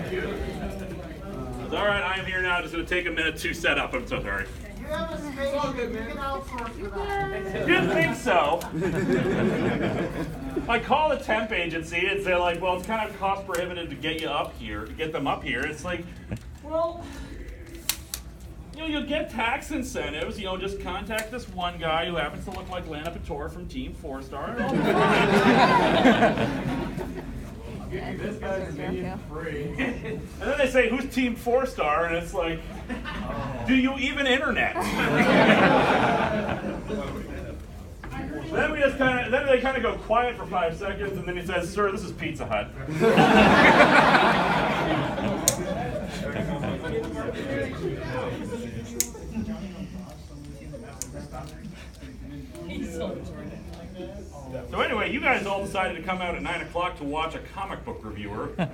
It's all right, I am here now. Just going to take a minute to set up. I'm so sorry. You have a space. You can outsource for that. You didn't think so? I call the temp agency and say like, well, it's kind of cost prohibitive to get you up here, to get them up here. It's like, well, you know, you'll get tax incentives. You know, just contact this one guy who happens to look like Atop from Team 4-Star. This guy's free. And then they say, who's Team 4-Star? And it's like, do you even internet? Then they kind of go quiet for 5 seconds, and then he says, sir, this is Pizza Hut. So anyway, you guys all decided to come out at 9 o'clock to watch a comic book reviewer at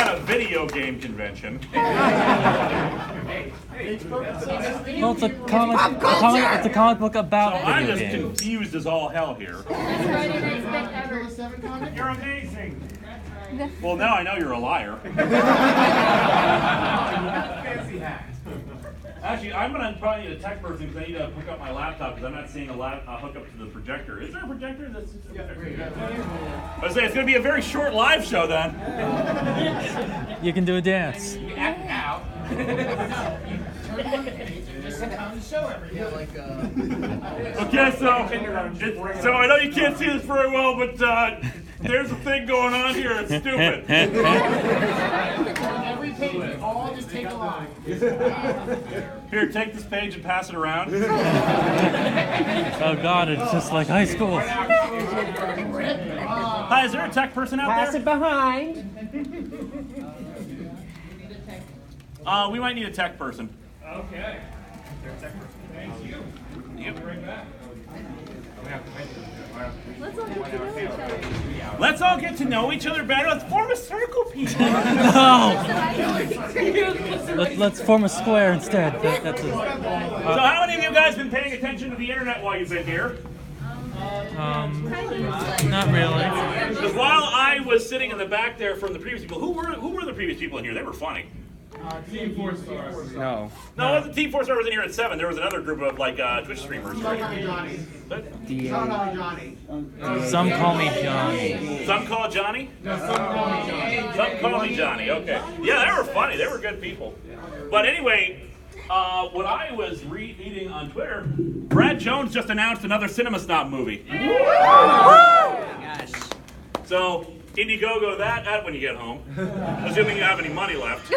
a video game convention. Well, it's a comic book about I'm video just games. confused as all hell here. You're amazing. Well, now I know you're a liar. Fancy hat. Actually, I'm going to probably need a tech person because I need to hook up my laptop because I'm not seeing a hookup to the projector. Is there a projector? I was saying it's going to be a very short live show then. You can do a dance. You act out. Just come to show everything. Okay, so I know you can't see this very well, but there's a thing going on here. It's stupid. Every page, we all just take a line. Here, take this page and pass it around. Oh God, it's just like high school. Hi, is there a tech person out Pass there? it behind. We might need a tech person. Okay. Thank you. Yep. Be right back. Let's all get to know each other better. Let's form a circle, people. No. Let's form a square instead. That's So how many of you guys been paying attention to the internet while you've been here? not really. Because while I was sitting in the back there from the previous people, who were the previous people in here? They were funny. Team 4-Star. No. No, it wasn't Team 4-Star was in here at 7. There was another group of like Twitch streamers. Johnny. Johnny. Some call me Johnny. Some call Johnny? No, some call me Johnny. Some call me Johnny, okay. Yeah, they were funny. They were good people. But anyway, what I was reading on Twitter, Brad Jones just announced another Cinema Snob movie. So, Indiegogo that when you get home, assuming you have any money left,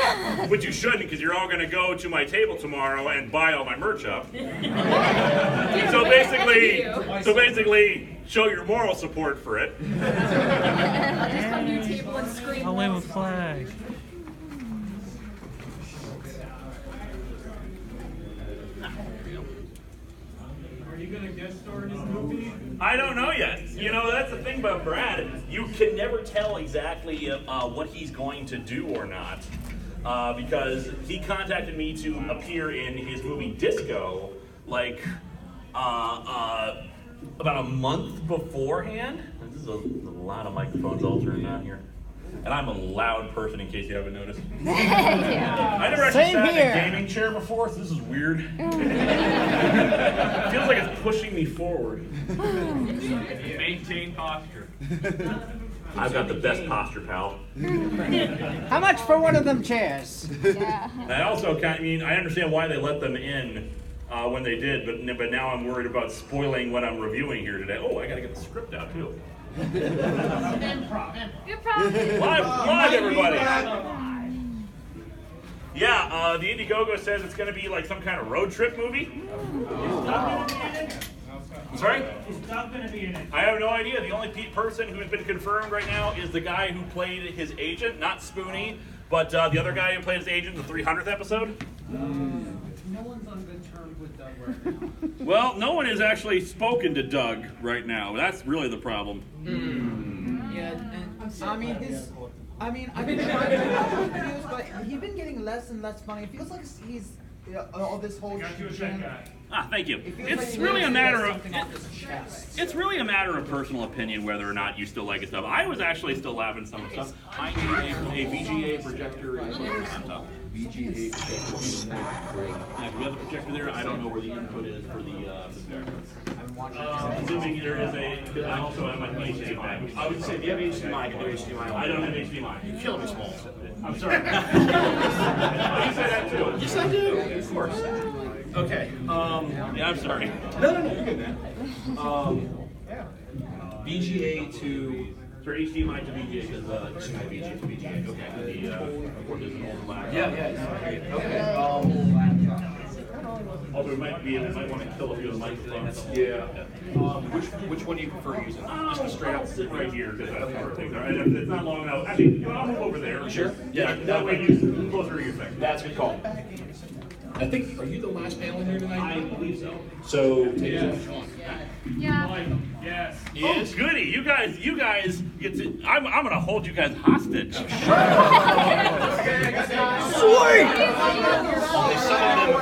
which you shouldn't because you're all going to go to my table tomorrow and buy all my merch up. So basically, show your moral support for it. Just come to your table and scream. I'll wave a flag. Are you going to guest star in this movie? I don't know yet. You know, that's the thing about Brad. You can never tell exactly what he's going to do or not. Because he contacted me to appear in his movie Disco, like, about a month beforehand. This is a lot of microphones all turned on here. And I'm a loud person, in case you haven't noticed. I never actually sat in a gaming chair before, so this is weird. It feels like it's pushing me forward. Maintain posture. I've got the best posture, pal. How much for one of them chairs? Yeah. I also I understand why they let them in when they did, but now I'm worried about spoiling what I'm reviewing here today. Oh, I gotta get the script out too. Improv. Good problem. Live, everybody. Yeah, the Indiegogo says it's going to be like some kind of road trip movie. Sorry? Is Doug going to be in it? I have no idea. The only person who's been confirmed right now is the guy who played his agent, not Spoonie, but the other guy who played his agent in the 300th episode. No one's on good terms with Doug right now. Well, no one has actually spoken to Doug right now. That's really the problem. Yeah, and I've been trying to watch videos, but he's been getting less and less funny. It feels like he's all this whole Got you a tech guy. Thank you. It feels It's like really a matter of something off his chest. it's really a matter of personal opinion whether or not you still like it stuff. I was actually still laughing some of the stuff. I need a VGA projector on top. VGA projector. Yeah, do we have a projector there? I don't know where the input is for the projector. I'm watching. Assuming there is a, I also have my HDMI. I would say if you have HDMI, I can do HDMI. I don't have HDMI. You kill me small. I'm sorry. You said that too. Yes, I do. Of course. Okay. Yeah, I'm sorry. No, you're good, man. VGA to. For HDMI to VGA, because VGA to VGA. Okay. Of course, there's an overlap. Yeah. Okay. Also, it might want to kill a few of the microphones. Yeah. Which one do you prefer using? Just a straight I'll up. sit right here because that's where things are. It's not long enough. Actually, I'll move over there. Sure. Yeah. That way you're closer to your thing. That's a good call. I think. Are you the last panel here tonight? I believe so. So take it. Yeah. Yes. Oh, goody! You guys get to. I'm gonna hold you guys hostage.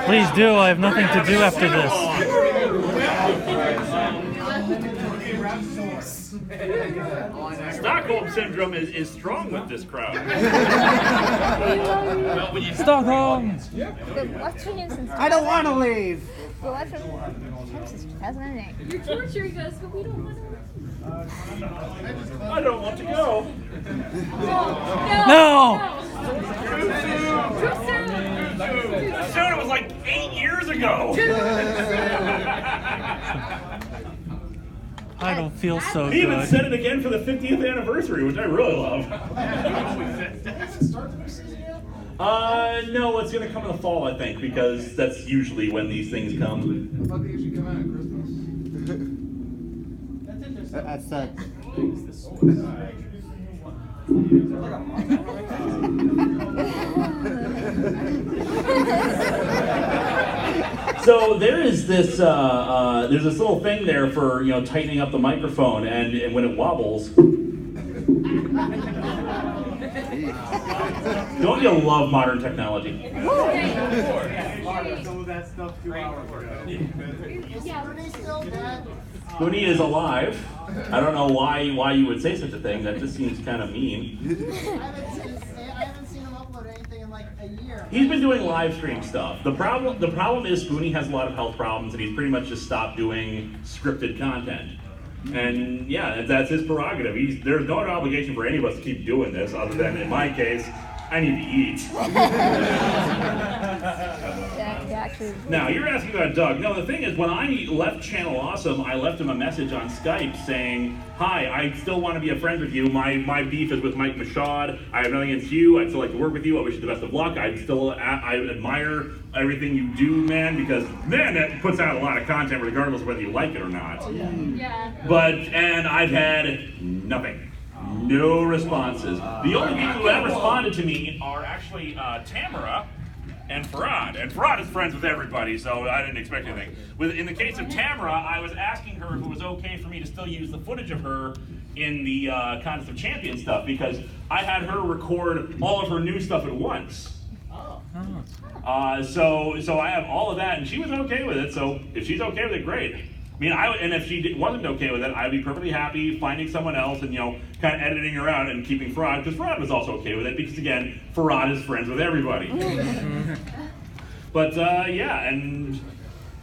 Please do. I have nothing to do after this. Stockholm syndrome is strong with this crowd. Stockholm. The Western Instance. I don't want to leave. The Western Texas 2008. You're torturing us, but we don't want to. I don't want to go. No. Too soon. Soon it was like 8 years ago. I don't feel so He even good. said it again for the 50th anniversary, which I really love. No, it's gonna come in the fall, I think, because that's usually when these things come. I thought they usually come out at Christmas. That's that. So there is this, there's this little thing there for tightening up the microphone, and when it wobbles. Don't you love modern technology? Some of that stuff 2 hours ago. Goonie is alive. I don't know why you would say such a thing. That just seems kind of mean. I haven't seen him upload anything in like a year. He's been doing live stream stuff. The problem is Goonie has a lot of health problems, and he's pretty much just stopped doing scripted content. And yeah, that's his prerogative. There's no obligation for any of us to keep doing this, other than in my case, I need to eat. Now, you're asking about Doug. No, the thing is, when I left Channel Awesome, I left him a message on Skype saying, hi, I still want to be a friend with you. My beef is with Mike Michaud. I have nothing against you. I'd still like to work with you. I wish you the best of luck. I admire everything you do, man, because, man, that puts out a lot of content regardless of whether you like it or not. Yeah. And I've had nothing. No responses. The only people who have responded to me are actually Tamara and Farad. And Farad is friends with everybody, so I didn't expect anything. In the case of Tamara, I was asking her if it was okay for me to still use the footage of her in the Contest of Champions stuff, because I had her record all of her new stuff at once. So I have all of that, and she was okay with it, so if she's okay with it, great. I mean, and if she wasn't okay with it, I'd be perfectly happy finding someone else and, kind of editing her out and keeping Farad, because Farad was also okay with it, because again, Farad is friends with everybody. But yeah, and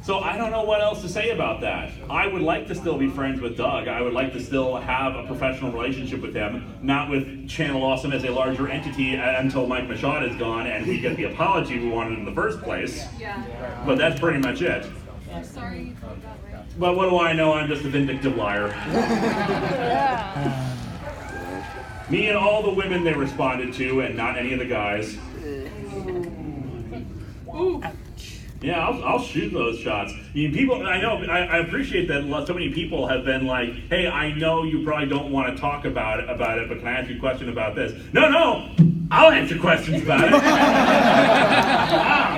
so I don't know what else to say about that. I would like to still be friends with Doug. I would like to still have a professional relationship with him, not with Channel Awesome as a larger entity until Mike Michaud is gone and we get the apology we wanted in the first place. Yeah. But that's pretty much it. I'm sorry you thought that way. But what do I know? I'm just a vindictive liar. Me and all the women they responded to, and not any of the guys. Yeah, I'll shoot those shots. I mean, people, I know, I appreciate that so many people have been like, hey, I know you probably don't want to talk about it, but can I ask you a question about this? No, I'll answer questions about it. I'm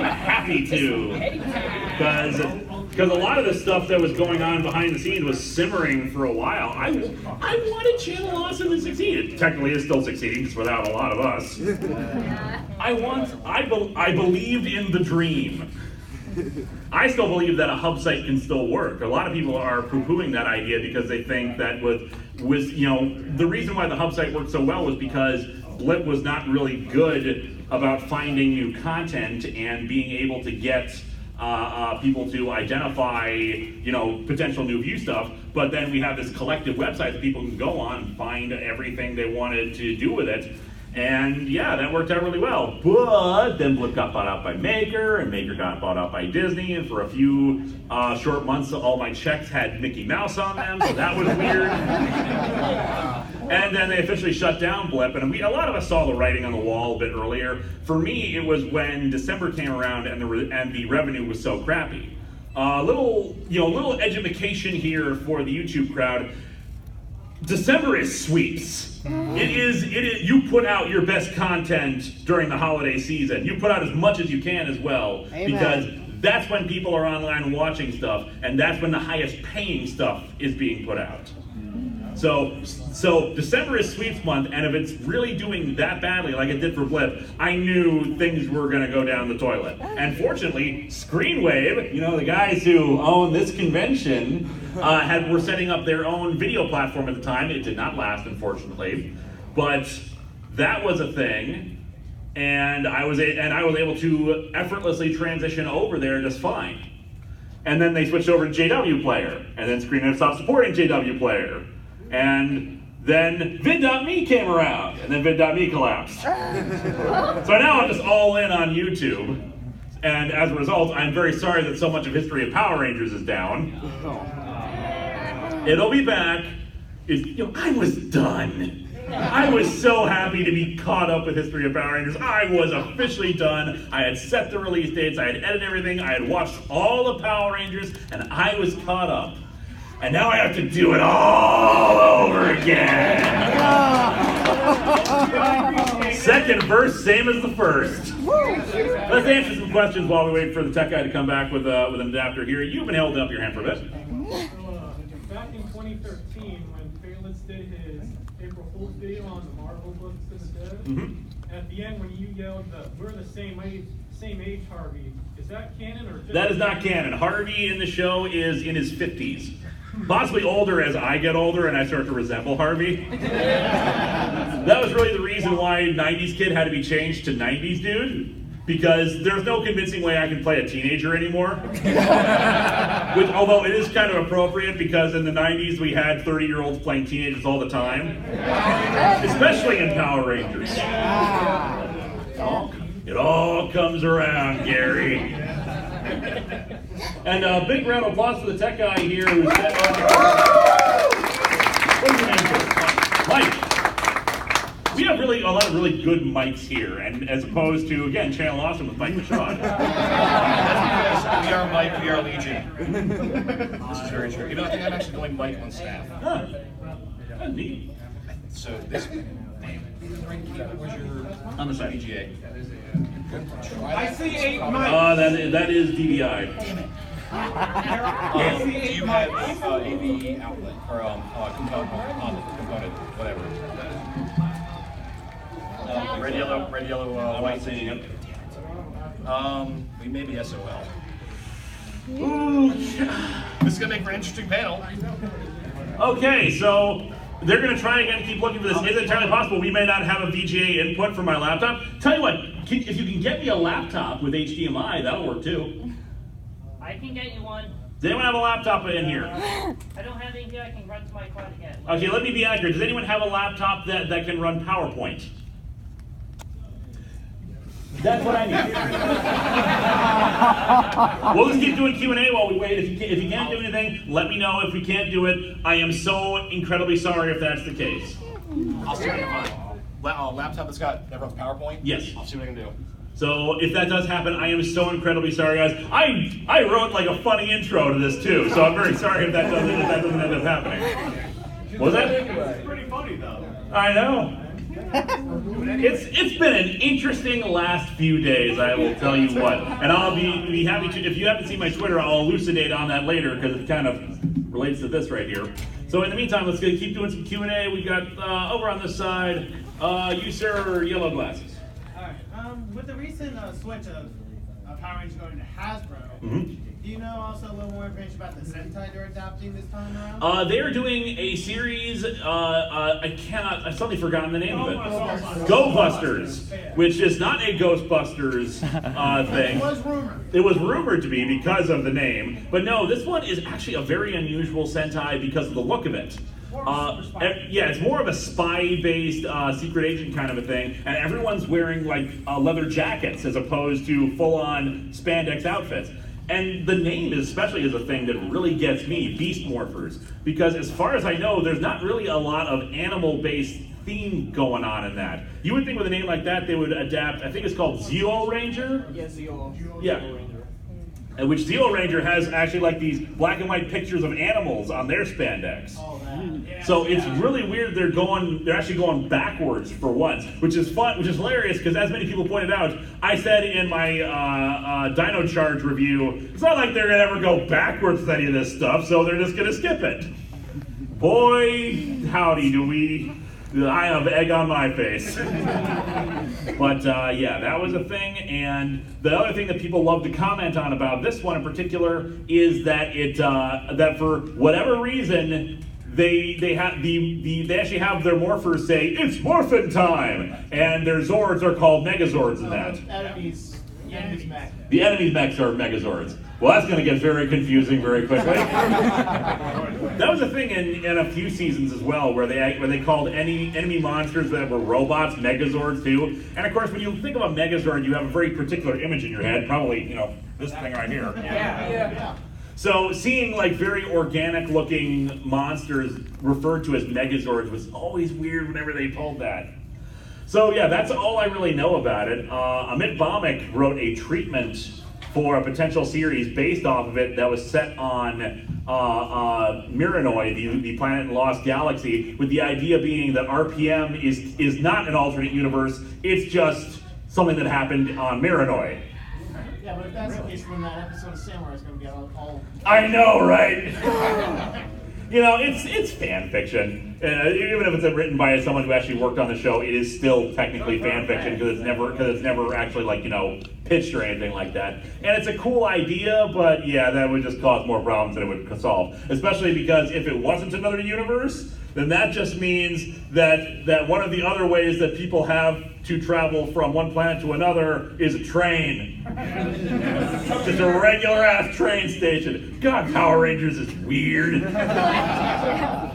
happy to. Because a lot of the stuff that was going on behind the scenes was simmering for a while. I wanted Channel Awesome to succeed. It technically is still succeeding, just without a lot of us. I believed in the dream. I still believe that a hub site can still work. A lot of people are poo-pooing that idea because they think that was the reason why the hub site worked so well was because Blip was not really good about finding new content and being able to get people to identify, potential new view stuff. But then we have this collective website that people can go on and find everything they wanted to do with it. And yeah, that worked out really well. But then Blip got bought out by Maker, and Maker got bought out by Disney, and for a few short months, all my checks had Mickey Mouse on them, so that was weird. And then they officially shut down Blip, and a lot of us saw the writing on the wall a bit earlier. For me, it was when December came around and the revenue was so crappy. Little education here for the YouTube crowd. December is sweeps. It is. You put out your best content during the holiday season. You put out as much as you can as well, because that's when people are online watching stuff, and that's when the highest paying stuff is being put out. So December is sweeps month, and if it's really doing that badly like it did for Blip, I knew things were going to go down the toilet. And fortunately, Screenwave, the guys who own this convention, were setting up their own video platform at the time. It did not last, unfortunately, but that was a thing, and I was able to effortlessly transition over there just fine. And then they switched over to JW Player, and then Screenwave stopped supporting JW Player. And then vid.me came around, and then vid.me collapsed. So now I'm just all in on YouTube, and as a result, I'm very sorry that so much of History of Power Rangers is down. It'll be back. I was done. I was so happy to be caught up with History of Power Rangers. I was officially done. I had set the release dates, I had edited everything, I had watched all the Power Rangers, and I was caught up. And now I have to do it all over again. Second verse, same as the first. Let's answer some questions while we wait for the tech guy to come back with an adapter here. You've been holding up your hand for a bit. Back in 2013, when Fearless did his April Fool's video on the Marvel books to the dead, at the end when you yelled, "We're the same age, Harvey," is that canon or just... That is not canon. Harvey in the show is in his 50s. Possibly older as I get older and I start to resemble Harvey. That was really the reason why 90s Kid had to be changed to 90s Dude, because there's no convincing way I can play a teenager anymore. Which, although it is kind of appropriate, because in the 90s we had 30-year-olds playing teenagers all the time. Especially in Power Rangers. It all comes around, Gary. And a big round of applause for the tech guy here who said, what's your name, sir? Mike. We have a lot of really good mics here, and as opposed to, again, Channel Awesome with Mike Michaud. We are Mike, we are Legion. This is very true. Even I think I'm actually going Mike on staff. Huh. That's neat. So this, where's your on the side. VGA? I see 8 mics. That is DVI. Do you have AV outlet or component, whatever? Red, yellow, white. We may be SOL. Ooh. This is gonna make for an interesting panel. Okay, so they're going to try again to keep looking for this. Is it entirely possible we may not have a VGA input for my laptop? Tell you what, if you can get me a laptop with HDMI, that'll work too. I can get you one. Does anyone have a laptop in here? I don't have any here. I can run to my quad again. Okay, let me be accurate. Does anyone have a laptop that can run PowerPoint? That's what I need. We'll just keep doing Q&A while we wait. If you can't do anything, let me know. If we can't do it, I am so incredibly sorry if that's the case. I'll see what I can find. Laptop that runs PowerPoint? Yes. I'll see what I can do. So if that does happen, I am so incredibly sorry, guys. I wrote like a funny intro to this too, so I'm very sorry if that doesn't end up happening. Was that? It's pretty funny though. I know. It's been an interesting last few days, I will tell you what. And I'll be happy to, if you haven't seen my Twitter, I'll elucidate on that later because it kind of relates to this right here. So in the meantime, let's keep doing some Q&A. We got over on this side, you sir, yellow glasses. Alright, with the recent switch of Power Rangers going to Hasbro. Mhm. Do you know also a little more information about the Sentai they're adapting this time around? They are doing a series. I've suddenly forgotten the name of it. Go Busters, which is not a Ghostbusters thing. It was rumored. It was rumored to be because of the name, but no, this one is actually a very unusual Sentai because of the look of it. Yeah, it's more of a spy-based secret agent kind of a thing, and everyone's wearing like leather jackets as opposed to full-on spandex outfits. And the name especially is a thing that really gets me, Beast Morphers, because as far as I know, there's not really a lot of animal-based theme going on in that. You would think with a name like that they would adapt, I think it's called Zeo Ranger? Yeah, Zeo. Yeah. And which Zeo Ranger has actually like these black and white pictures of animals on their spandex. So it's really weird they're actually going backwards for once, which is fun, which is hilarious because as many people pointed out, I said in my Dino Charge review, it's not like they're gonna ever go backwards with any of this stuff, so they're just gonna skip it. Boy, howdy I have egg on my face. But yeah, that was a thing, and the other thing that people love to comment on about this one in particular is that that for whatever reason they actually have their morphers say it's morphin' time, and their Zords are called Megazords in that. The enemy's mech. The enemy's mechs are Megazords. Well, that's going to get very confusing very quickly. That was a thing in a few seasons as well, where they called any enemy monsters that were robots Megazords too. And of course, when you think of a Megazord, you have a very particular image in your head. Probably, this thing right here. Yeah. So seeing like very organic looking monsters referred to as Megazords was always weird whenever they pulled that. So yeah, that's all I really know about it. Amit Bhaumick wrote a treatment for a potential series based off of it that was set on Miranoi, the planet in Lost Galaxy, with the idea being that RPM is not an alternate universe, it's just something that happened on Miranoi. Yeah, but if that's the case, then that episode of Samurai is going to be all... I know, right? It's fan fiction. Even if it's written by someone who actually worked on the show, it is still technically fan fiction because it's never actually pitched or anything like that. And it's a cool idea, but yeah, that would just cause more problems than it would solve. Especially because if it wasn't another universe, then that just means that one of the other ways that people have to travel from one planet to another is a train. Just a regular ass train station. God, Power Rangers is weird.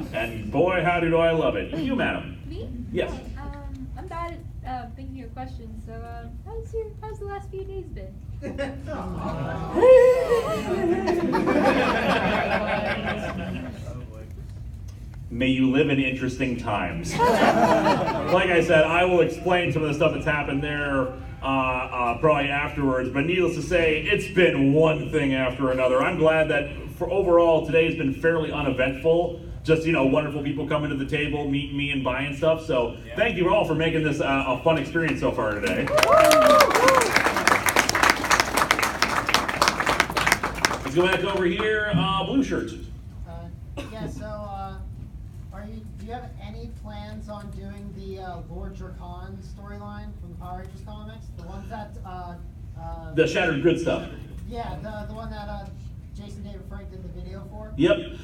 And boy, how do I love it. You, madam. Me? Yes. I'm bad at thinking of questions, so how's the last few days been? May you live in interesting times. Like I said, I will explain some of the stuff that's happened there probably afterwards, but needless to say, it's been one thing after another. I'm glad that for overall today has been fairly uneventful. Just, wonderful people coming to the table, meeting me and buying stuff. So thank you all for making this a fun experience so far today. Let's go back over here, blue shirt. Yeah, so, do you have any plans on doing the Lord Dracon storyline from the Power Rangers comics? The ones that, The Shattered Grid stuff. Yeah, the one that Jason David Frank did the video for? Yep.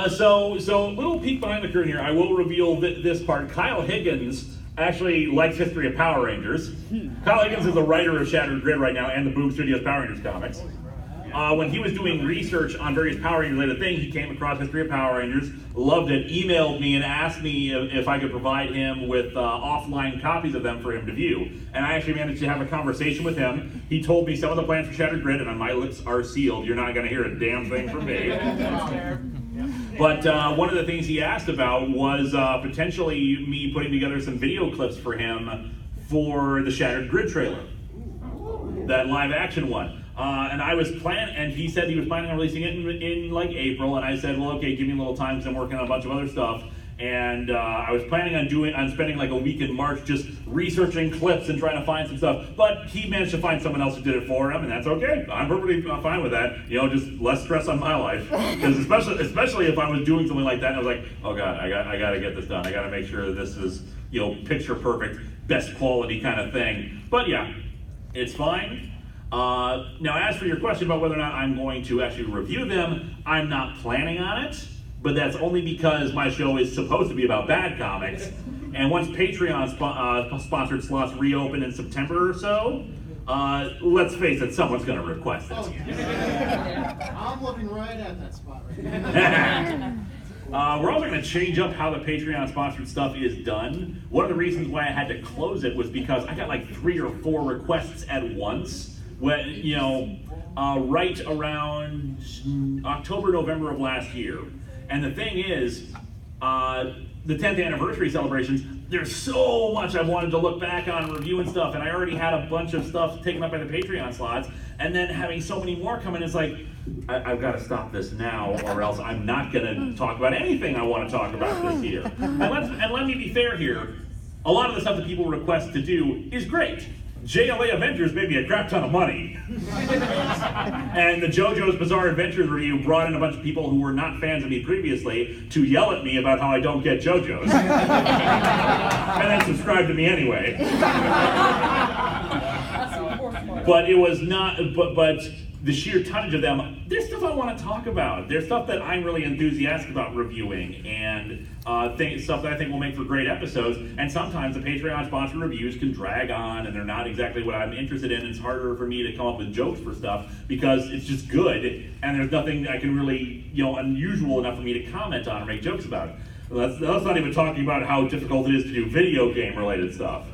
So little peek behind the curtain here. I will reveal this part. Kyle Higgins actually likes History of Power Rangers. Kyle Higgins is the writer of Shattered Grid right now and the Boom Studios Power Rangers comics. When he was doing research on various Power Ranger related things, he came across History of Power Rangers, loved it, emailed me and asked me if I could provide him with offline copies of them for him to view. And I actually managed to have a conversation with him. He told me some of the plans for Shattered Grid, and my lips are sealed. You're not going to hear a damn thing from me. But one of the things he asked about was potentially me putting together some video clips for him for the Shattered Grid trailer, that live action one. And I was and he said he was planning on releasing it in like April, and I said, well, okay, give me a little time because I'm working on a bunch of other stuff. And I was planning on spending like a week in March just researching clips and trying to find some stuff. But he managed to find someone else who did it for him, and that's okay. I'm perfectly fine with that. Just less stress on my life. Because especially if I was doing something like that, and I was like, oh God, I got to get this done. I got to make sure that this is picture perfect, best quality kind of thing. But yeah, it's fine. Now, as for your question about whether or not I'm going to actually review them, I'm not planning on it, but that's only because my show is supposed to be about bad comics, and once Patreon sponsored slots reopen in September or so, let's face it, someone's going to request it. Oh, yeah. I'm looking right at that spot right now. We're also going to change up how the Patreon sponsored stuff is done. One of the reasons why I had to close it was because I got like 3 or 4 requests at once. When, right around October, November of last year. And the thing is, the 10th anniversary celebrations, there's so much I wanted to look back on and review and stuff, and I already had a bunch of stuff taken up by the Patreon slots, and then having so many more come in, it's like, I've got to stop this now, or else I'm not going to talk about anything I want to talk about this year. And let me be fair here, a lot of the stuff that people request to do is great. JLA Avengers made me a crap ton of money. And the JoJo's Bizarre Adventures review brought in a bunch of people who were not fans of me previously to yell at me about how I don't get JoJo's. And then subscribe to me anyway. But it was not, but the sheer tonnage of them, there's stuff I want to talk about. There's stuff that I'm really enthusiastic about reviewing, and stuff that I think will make for great episodes. And sometimes the Patreon sponsored reviews can drag on, and they're not exactly what I'm interested in. It's harder for me to come up with jokes for stuff because it's just good, and there's nothing I can really, unusual enough for me to comment on or make jokes about. That's not even talking about how difficult it is to do video game related stuff.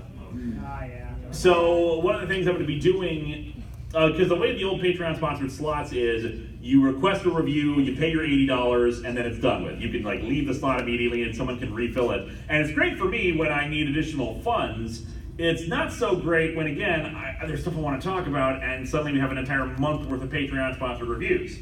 So one of the things I'm going to be doing, because the way the old Patreon sponsored slots is, you request a review, you pay your $80, and then it's done with. You can leave the slot immediately and someone can refill it. And it's great for me when I need additional funds. It's not so great when, again, there's stuff I want to talk about and suddenly we have an entire month worth of Patreon sponsored reviews.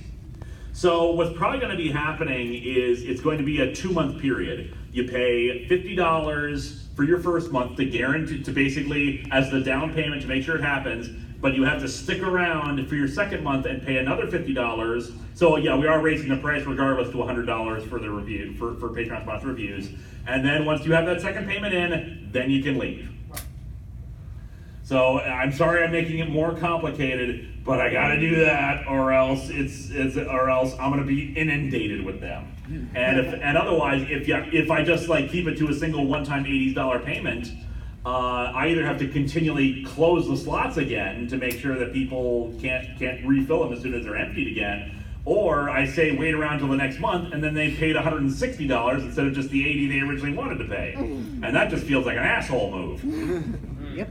So what's probably going to be happening is it's going to be a 2-month period. You pay $50 for your first month to guarantee, to basically, as the down payment to make sure it happens, but you have to stick around for your second month and pay another $50. So yeah, we are raising the price regardless to $100 for the review, for Patreon sponsored reviews. And then once you have that second payment in, then you can leave. So I'm sorry I'm making it more complicated, but I gotta do that, or else or else I'm gonna be inundated with them. And otherwise, if I just keep it to a single one-time $80 payment, I either have to continually close the slots again to make sure that people can't refill them as soon as they're emptied again, or I say wait around till the next month and then they paid $160 instead of just the $80 they originally wanted to pay, and that just feels like an asshole move. Yep.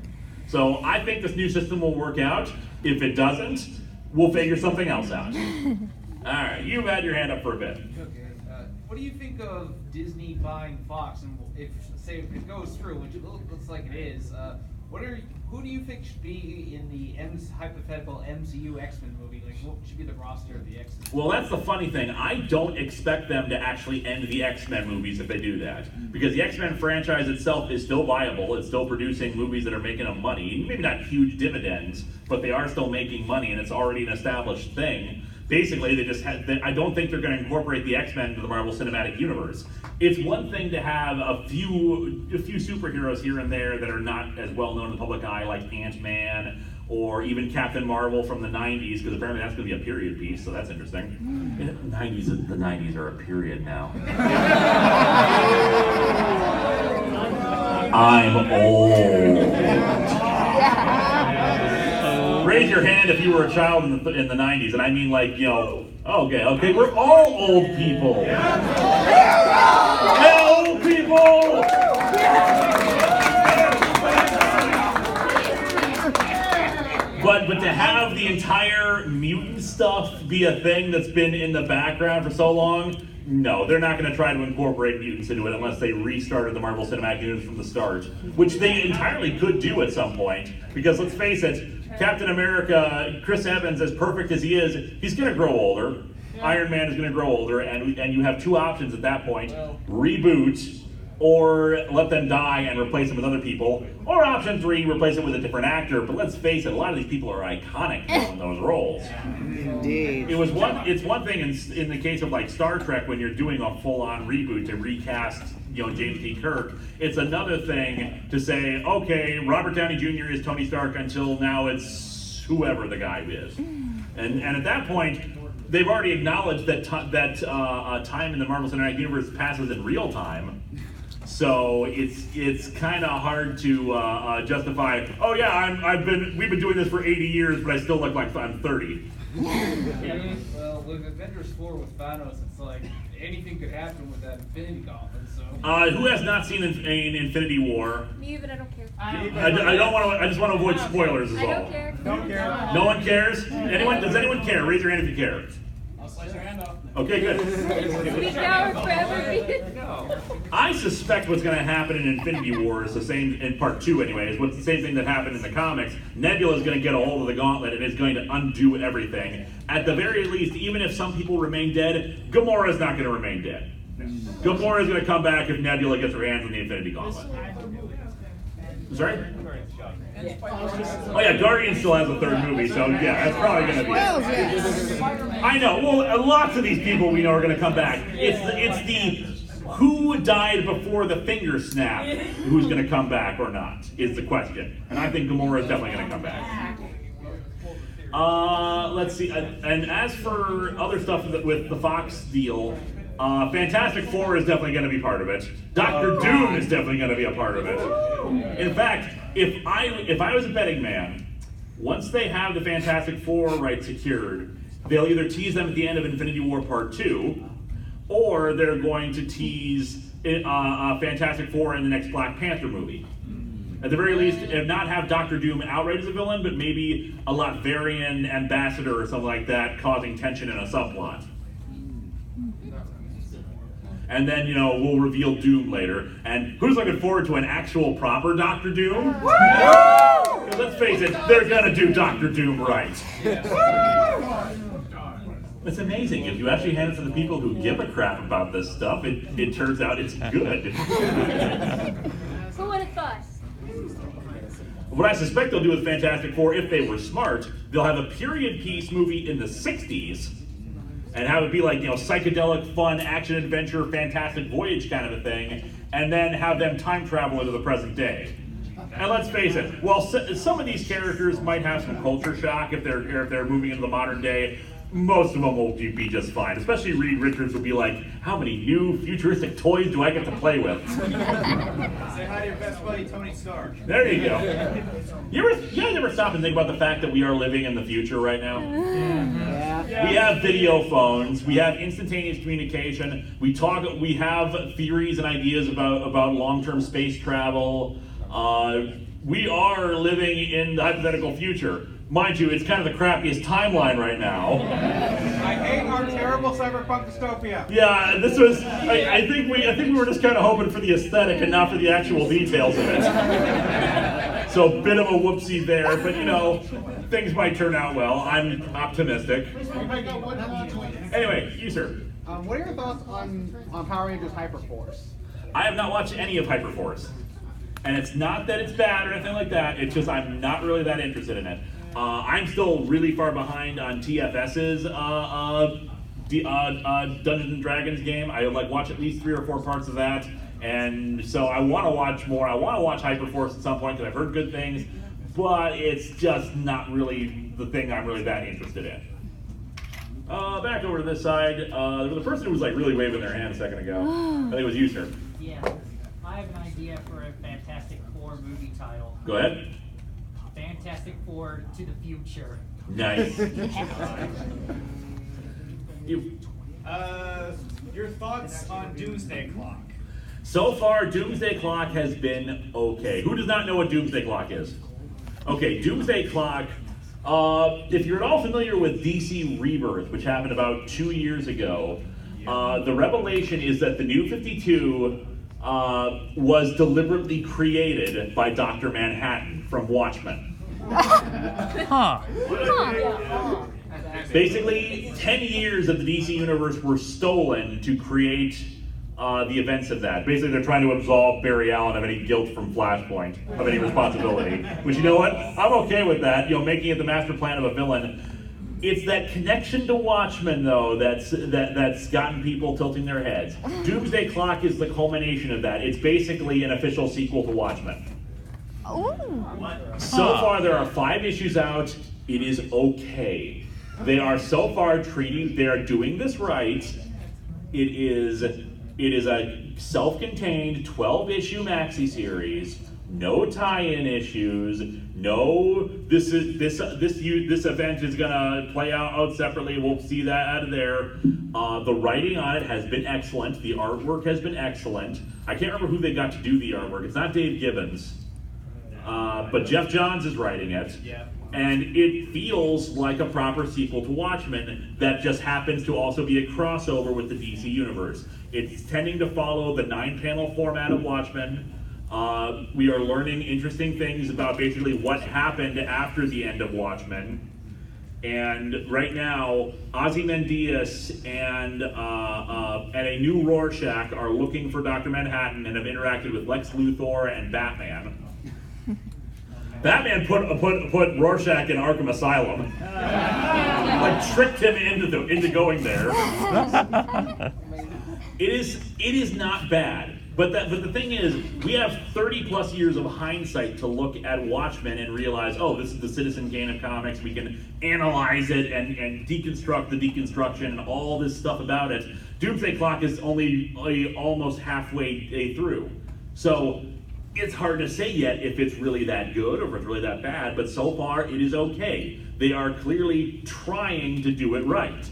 So I think this new system will work out. If it doesn't, we'll figure something else out. All right, you've had your hand up for a bit. Okay. What do you think of Disney buying Fox? And if it goes through, which it looks like it is, who do you think should be in the hypothetical MCU X-Men movie? What should be the roster of the X-Men? Well, that's the funny thing. I don't expect them to actually end the X-Men movies if they do that. Because the X-Men franchise itself is still viable. It's still producing movies that are making them money. Maybe not huge dividends, but they are still making money, and it's already an established thing. Basically, I don't think they're going to incorporate the X-Men into the Marvel Cinematic Universe. It's one thing to have a few superheroes here and there that are not as well known in the public eye, like Ant-Man or even Captain Marvel from the 90s, because apparently that's going to be a period piece, so that's interesting. The 90s are a period now. I'm old. Raise your hand if you were a child in the 90s, and I mean okay, we're all old people. Yeah, old people! But to have the entire mutant stuff be a thing that's been in the background for so long, no, they're not going to try to incorporate mutants into it unless they restarted the Marvel Cinematic Universe from the start, which they entirely could do at some point, because let's face it, Captain America, Chris Evans, as perfect as he is, he's going to grow older. Iron Man is going to grow older, and you have 2 options at that point: reboot, or let them die and replace them with other people, or option 3, replace it with a different actor. But let's face it, a lot of these people are iconic in those roles. Indeed. It's one thing in the case of Star Trek when you're doing a full-on reboot to recast James T. Kirk. It's another thing to say, okay, Robert Downey Jr. is Tony Stark until now it's whoever the guy is. And at that point, they've already acknowledged that time in the Marvel Cinematic Universe passes in real time. So it's kind of hard to justify. Oh yeah, we've been doing this for 80 years, but I still look like I'm 30. Well, with Avengers 4 with Thanos, it's like anything could happen with that Infinity Gauntlet. So. Who has not seen Infinity War? Me, but I don't care. I don't want to. I just want to avoid spoilers. Is all. I don't care. Don't care. No one cares. Anyone? Does anyone care? Raise your hand if you care. I'll slice your hand off. Okay, good. Speak now or forever. No. I suspect what's going to happen in Infinity War is the same, in part 2 anyways, what's the same thing that happened in the comics. Nebula is going to get a hold of the gauntlet and is going to undo everything. At the very least, even if some people remain dead, Gamora is not going to remain dead. Gamora is going to come back if Nebula gets her hands on the Infinity Gauntlet. Sorry? Oh yeah, Guardian still has a third movie, so yeah, that's probably going to be it. I know, well, lots of these people we know are going to come back. It's the who died before the finger snap who's going to come back or not, is the question. And I think Gamora is definitely going to come back. Let's see, and as for other stuff with the Fox deal, Fantastic Four is definitely going to be part of it. Doctor Doom is definitely going to be a part of it. In fact, if I was a betting man, once they have the Fantastic Four rights secured, they'll either tease them at the end of Infinity War Part 2, or they're going to tease Fantastic Four in the next Black Panther movie. At the very least, if not have Doctor Doom outright as a villain, but maybe a Latverian ambassador or something like that causing tension in a subplot. And then, we'll reveal Doom later. And who's looking forward to an actual proper Doctor Doom? Because let's face it, they're gonna do Doctor Doom right. It's amazing. If you actually hand it to the people who give a crap about this stuff, it turns out it's good. Who would have thought? What I suspect they'll do with Fantastic Four, if they were smart, they'll have a period piece movie in the 60s and have it be like, psychedelic, fun, action-adventure, fantastic voyage kind of a thing, and then have them time travel into the present day. And let's face it, while some of these characters might have some culture shock if they're moving into the modern day, most of them will be just fine. Especially Reed Richards will be like, how many new futuristic toys do I get to play with? Say hi to your best buddy, Tony Stark. There you go. You guys ever stop and think about the fact that we are living in the future right now? Yeah. We have video phones. We have instantaneous communication. We have theories and ideas about long-term space travel. We are living in the hypothetical future. Mind you, it's kind of the crappiest timeline right now. I hate our terrible cyberpunk dystopia. Yeah, this was. I think we were just kind of hoping for the aesthetic and not for the actual details of it. So bit of a whoopsie there, but things might turn out well. I'm optimistic. Anyway, you sir. What are your thoughts on Power Rangers Hyperforce? I have not watched any of Hyperforce, and it's not that it's bad or anything like that. It's just I'm not really that interested in it. I'm still really far behind on TFS's Dungeons and Dragons game. I watch at least 3 or 4 parts of that, and so I want to watch more. I want to watch Hyperforce at some point because I've heard good things, but it's just not really the thing I'm really that interested in. Back over to this side, there was a person who was really waving their hand a second ago. I think it was you, sir. Yeah, I have an idea for a Fantastic Four movie title. Go ahead. Fantastic Four to the future. Nice. You. Your thoughts on Doomsday Clock? So far, Doomsday Clock has been okay. Who does not know what Doomsday Clock is? Okay, Doomsday Clock, if you're at all familiar with DC Rebirth, which happened about 2 years ago, the revelation is that the New 52 was deliberately created by Dr. Manhattan from Watchmen. Basically, 10 years of the DC universe were stolen to create the events of that. Basically, they're trying to absolve Barry Allen of any guilt from Flashpoint, of any responsibility. Which, you know what? I'm okay with that. Making it the master plan of a villain. It's that connection to Watchmen, though, that's gotten people tilting their heads. Doomsday Clock is the culmination of that. It's basically an official sequel to Watchmen. So far, there are 5 issues out. It is okay. They are so far they are doing this right. It is a self-contained 12-issue maxi series. No tie-in issues. No, this event is gonna play out separately. We'll see that out of there. The writing on it has been excellent. The artwork has been excellent. I can't remember who they got to do the artwork. It's not Dave Gibbons, but Jeff Johns is writing it. Yeah. And it feels like a proper sequel to Watchmen that just happens to also be a crossover with the DC universe. It's tending to follow the 9-panel format of Watchmen. We are learning interesting things about basically what happened after the end of Watchmen. And right now, Ozymandias and a new Rorschach are looking for Dr. Manhattan and have interacted with Lex Luthor and Batman. Batman put Rorschach in Arkham Asylum, like tricked him into going there. It is not bad, but the thing is, we have 30+ years of hindsight to look at Watchmen and realize, oh, this is the Citizen Kane of comics. We can analyze it and deconstruct the deconstruction and all this stuff about it. Doomsday Clock is only almost halfway through, so it's hard to say yet if it's really that good or if it's really that bad, but so far it is okay. They are clearly trying to do it right.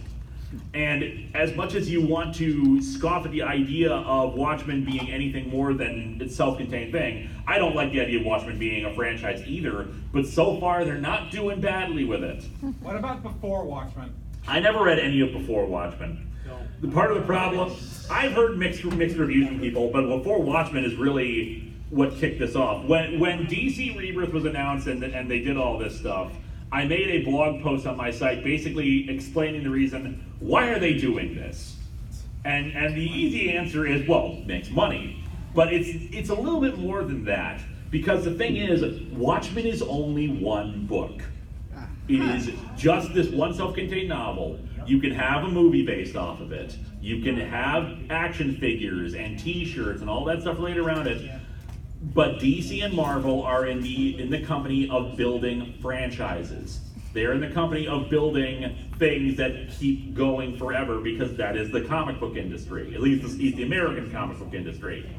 And as much as you want to scoff at the idea of Watchmen being anything more than its self-contained thing, I don't like the idea of Watchmen being a franchise either, but so far they're not doing badly with it. What about before Watchmen? I never read any of Before Watchmen. The part of the problem, I've heard mixed reviews from people, but Before Watchmen is really what kicked this off. When DC Rebirth was announced and they did all this stuff, I made a blog post on my site basically explaining the reason, why are they doing this? And the easy answer is, well, it makes money. But it's a little bit more than that, because the thing is, Watchmen is only one book. It is just this one self-contained novel. You can have a movie based off of it. You can have action figures and t-shirts and all that stuff related around it. But DC and Marvel are in the company of building franchises. They're in the company of building things that keep going forever, because that is the comic book industry, at least the American comic book industry.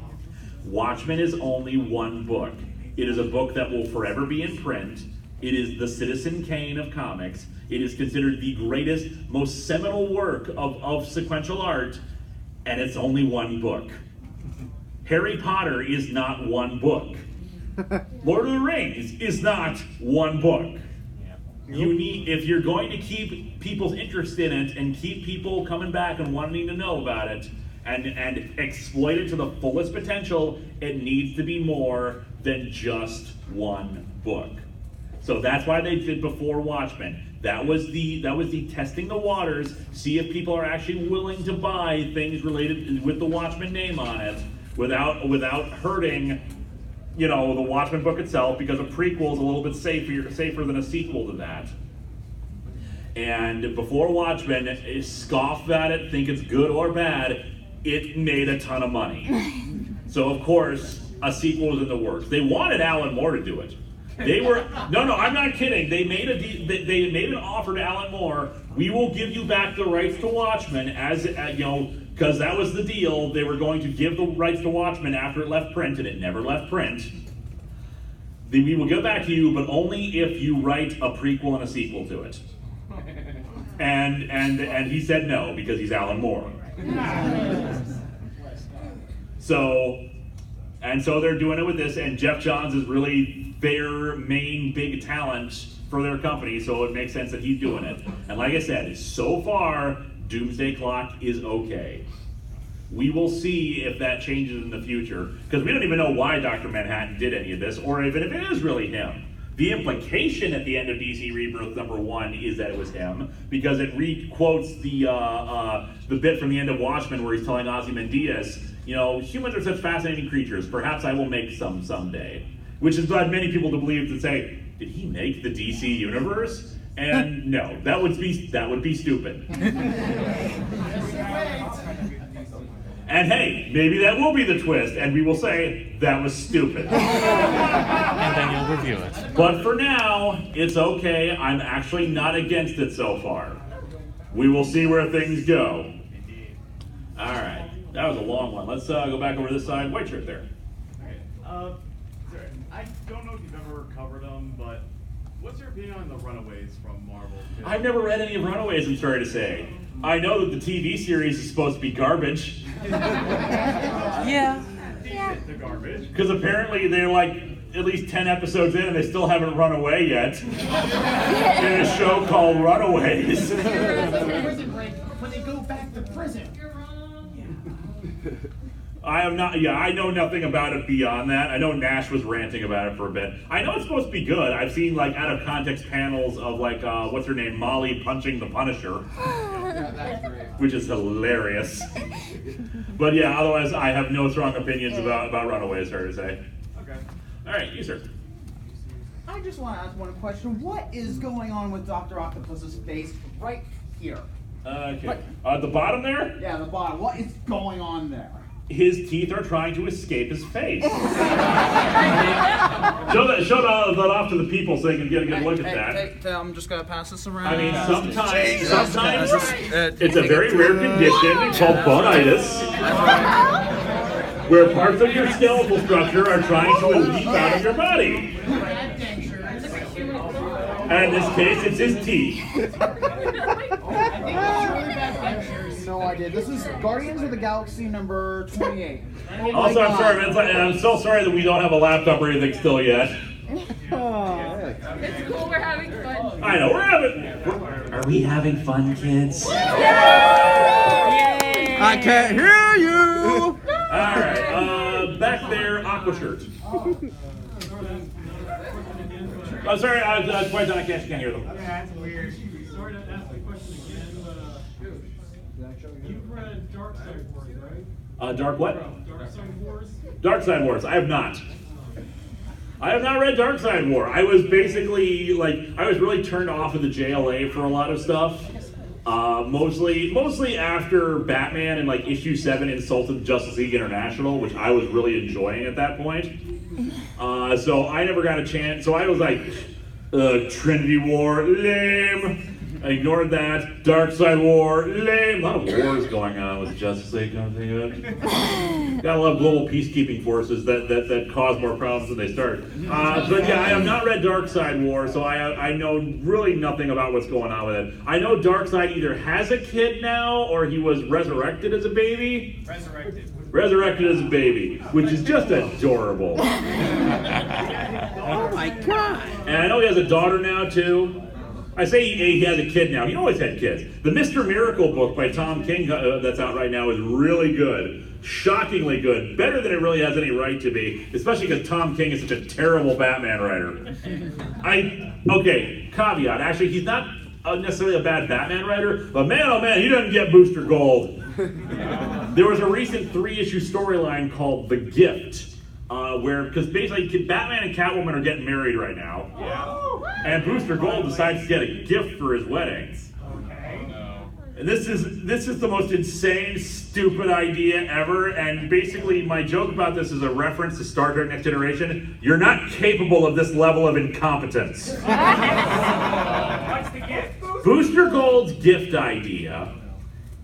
Watchmen is only one book. It is a book that will forever be in print. It is the Citizen Kane of comics. It is considered the greatest, most seminal work of sequential art, and it's only one book. Harry Potter is not one book. Lord of the Rings is not one book. You need, if you're going to keep people's interest in it and keep people coming back and wanting to know about it and exploit it to the fullest potential, it needs to be more than just one book. So that's why they did Before Watchmen. That was the testing the waters, see if people are actually willing to buy things related with the Watchmen name on it, without hurting, the Watchmen book itself, because a prequel is a little bit safer than a sequel to that. And Before Watchmen, scoff at it, think it's good or bad, it made a ton of money. So of course, a sequel was in the works. They wanted Alan Moore to do it. They were no, I'm not kidding. They made an offer to Alan Moore. We will give you back the rights to Watchmen because that was the deal. They were going to give the rights to Watchmen after it left print, and it never left print. We will give back to you, but only if you write a prequel and a sequel to it. And he said no, because he's Alan Moore. So they're doing it with this, and Jeff Johns is really their main big talent for their company, so it makes sense that he's doing it. And like I said, so far, Doomsday Clock is okay. We will see if that changes in the future, because we don't even know why Dr. Manhattan did any of this, or even if it is really him. The implication at the end of DC Rebirth #1 is that it was him, because it re-quotes the bit from the end of Watchmen where he's telling Ozymandias, humans are such fascinating creatures, perhaps I will make some someday. Which has led many people to believe, to say, did he make the DC universe? And no, that would be stupid. And hey, maybe that will be the twist, and we will say, that was stupid. And then you'll review it. But for now, it's okay. I'm actually not against it so far. We will see where things go. All right, that was a long one. Let's go back over to this side. White shirt there. Okay. I don't know if you've ever covered them, but what's your opinion on the Runaways from Marvel? I've never read any of Runaways, I'm sorry to say. I know that the TV series is supposed to be garbage. Yeah. The garbage. Because apparently they're like at least 10 episodes in and they still haven't run away yet. In a show called Runaways. Prison break when they go back to prison. I am not, I know nothing about it beyond that. I know Nash was ranting about it for a bit. I know it's supposed to be good. I've seen like out of context panels of like, what's her name, Molly punching the Punisher. Which is hilarious. But yeah, otherwise I have no strong opinions about Runaways, fair to say. Okay. All right, you sir. I just want to ask one question. What is going on with Dr. Octopus's face right here? Okay. At the bottom there? Yeah, the bottom. What is going on there? His teeth are trying to escape his face. Show that off to the people so they can get a good look at that. Hey, I'm just gonna pass this around. I mean, sometimes it's a very rare condition called bonitis, where parts of your skeletal structure are trying to leap out of your body. And in this case, it's his teeth. No idea. This is Guardians of the Galaxy number 28. Also, I'm sorry, man. I'm so sorry that we don't have a laptop or anything still yet. It's cool, we're having fun. I know, Are we having fun, kids? I can't hear you! Alright, back there, aqua shirt. I'm sorry, quite done, I can't hear them. Yeah, that's weird. Sorry to ask the question again, but you've read Dark Side Wars, right? Dark what? Dark Side Wars? Dark Side Wars, I have not. I have not read Dark Side War. I was basically, I was really turned off of the JLA for a lot of stuff. Mostly after Batman in issue 7 insulted Justice League International, which I was really enjoying at that point. So I never got a chance. So I was like, Trinity War, lame. I ignored that. Dark Side War, lame. A lot of wars going on with Justice League. Got a lot of global peacekeeping forces that cause more problems than they start. But yeah, I have not read Dark Side War, so I know really nothing about what's going on with it. I know Darkseid either has a kid now or he was resurrected as a baby. Resurrected as a baby, which is just adorable. Oh my god! And I know he has a daughter now too. I say he has a kid now. He always had kids. The Mr. Miracle book by Tom King that's out right now is really good. Shockingly good. Better than it really has any right to be. Especially because Tom King is such a terrible Batman writer. Okay, caveat. Actually, he's not necessarily a bad Batman writer, but man, oh man, he doesn't get Booster Gold. There was a recent 3-issue storyline called The Gift. Because basically Batman and Catwoman are getting married right now. Yeah. And Booster Gold decides to get a gift for his wedding. And this is the most insane, stupid idea ever. And basically my joke about this is a reference to Star Trek Next Generation. You're not capable of this level of incompetence. What's the gift? Booster Gold's gift idea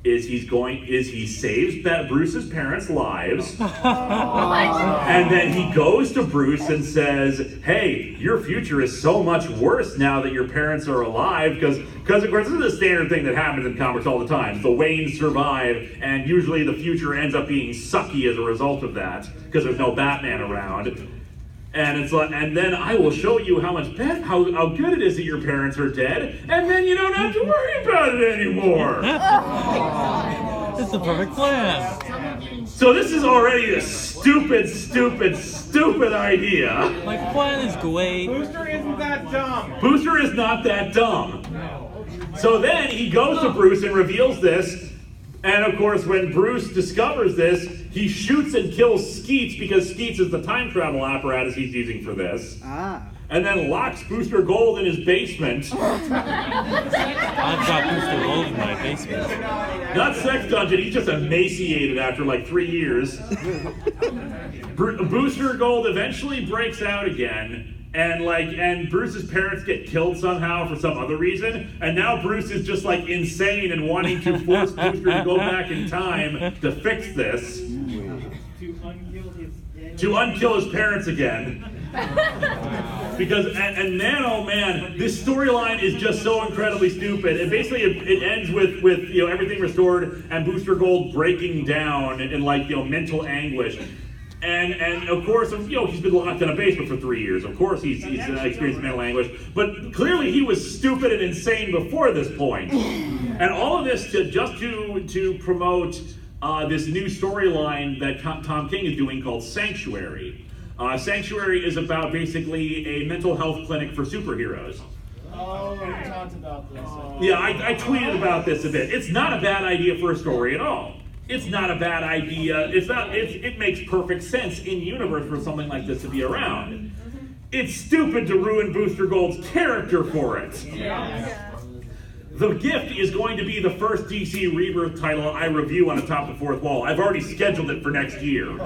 is he saves Bruce's parents' lives, and then he goes to Bruce and says, hey, your future is so much worse now that your parents are alive, because of course this is a standard thing that happens in comics all the time. The Waynes survive, and usually the future ends up being sucky as a result of that, because there's no Batman around. And it's like, and then I will show you how good it is that your parents are dead, and then you don't have to worry about it anymore. It's the perfect plan. So this is already a stupid idea. My plan is great. Booster isn't that dumb. Booster is not that dumb. So then he goes to Bruce and reveals this. And of course, when Bruce discovers this, he shoots and kills Skeets because Skeets is the time travel apparatus he's using for this. and then locks Booster Gold in his basement. I've got Booster Gold in my basement. Not sex dungeon, he's just emaciated after like 3 years. Booster Gold eventually breaks out again. And Bruce's parents get killed somehow for some other reason, and now Bruce is just like insane and wanting to force Booster to go back in time to fix this. To unkill his parents again. Because and man, oh man, this storyline is just so incredibly stupid. And basically it ends with everything restored and Booster Gold breaking down in mental anguish. And of course, he's been locked in a basement for 3 years. Of course, he's experienced mental anguish. But clearly, he was stupid and insane before this point. And all of this to promote this new storyline that Tom King is doing called Sanctuary. Sanctuary is about basically a mental health clinic for superheroes. Oh, we talked about this. Yeah, I tweeted about this a bit. It's not a bad idea for a story at all. It's not a bad idea. It makes perfect sense in universe for something like this to be around. It's stupid to ruin Booster Gold's character for it. Yeah. The Gift is going to be the first DC Rebirth title I review on Atop the Fourth Wall. I've already scheduled it for next year.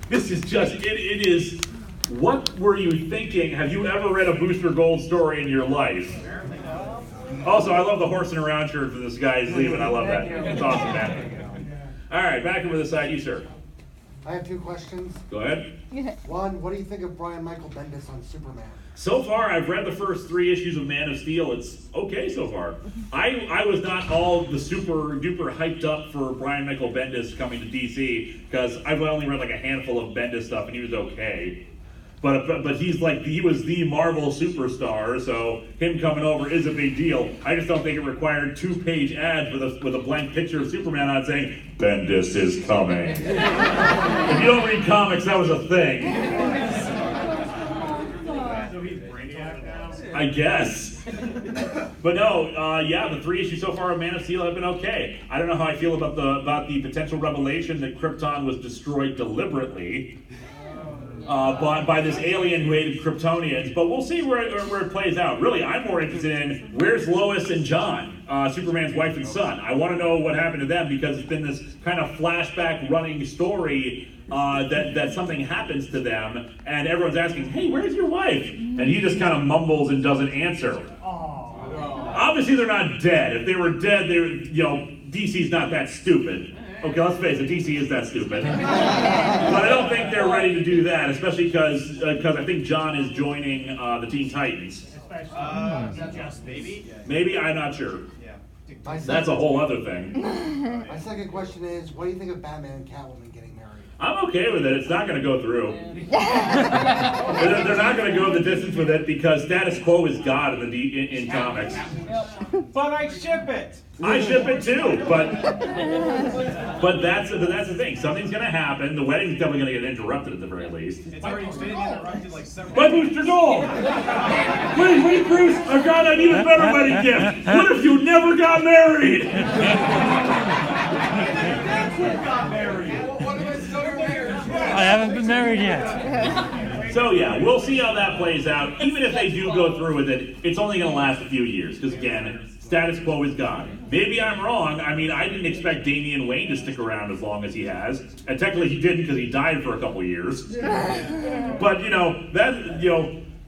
This is just, it is, what were you thinking? Have you ever read a Booster Gold story in your life? Also, I love the horsing around shirt for this guy who's leaving. I love that. It's awesome, man. All right, back over the side, you, sir. I have 2 questions. Go ahead. One, what do you think of Brian Michael Bendis on Superman? So far, I've read the first 3 issues of Man of Steel. It's okay so far. I was not all the super duper hyped up for Brian Michael Bendis coming to DC because I've only read like a handful of Bendis stuff and he was okay. But he was the Marvel superstar, so him coming over is a big deal. I just don't think it required 2-page ads with a blank picture of Superman on it saying, Bendis is coming. If you don't read comics, that was a thing. So he's Brainiac now? I guess. But no, the 3 issues so far of Man of Steel have been okay. I don't know how I feel about the potential revelation that Krypton was destroyed deliberately. By this alien who hated Kryptonians, but we'll see where it plays out. Really, I'm more interested in where's Lois and John, Superman's wife and son. I want to know what happened to them because it's been this kind of flashback running story that something happens to them, and everyone's asking, hey, where's your wife? And he just kind of mumbles and doesn't answer. Obviously, they're not dead. If they were dead, DC's not that stupid. Okay, let's face it, DC is that stupid. But I don't think they're ready to do that, especially because I think John is joining the Teen Titans. Maybe? Maybe? I'm not sure. That's a whole other thing. My second question is, what do you think of Batman and Catwoman getting married? I'm okay with it. It's not going to go through. They're not going to go the distance with it because status quo is God in comics. But I ship it. I ship it too, but that's the thing. Something's going to happen. The wedding's definitely going to get interrupted at the very least. It's already been interrupted like several My Booster Gold! Wait, Bruce! I've got an even better wedding gift! What if you never got married? I haven't been married yet. So yeah, we'll see how that plays out. Even if they do go through with it, it's only going to last a few years. Because again, status quo is God. Maybe I'm wrong. I mean, I didn't expect Damian Wayne to stick around as long as he has. And technically he didn't because he died for a couple years. But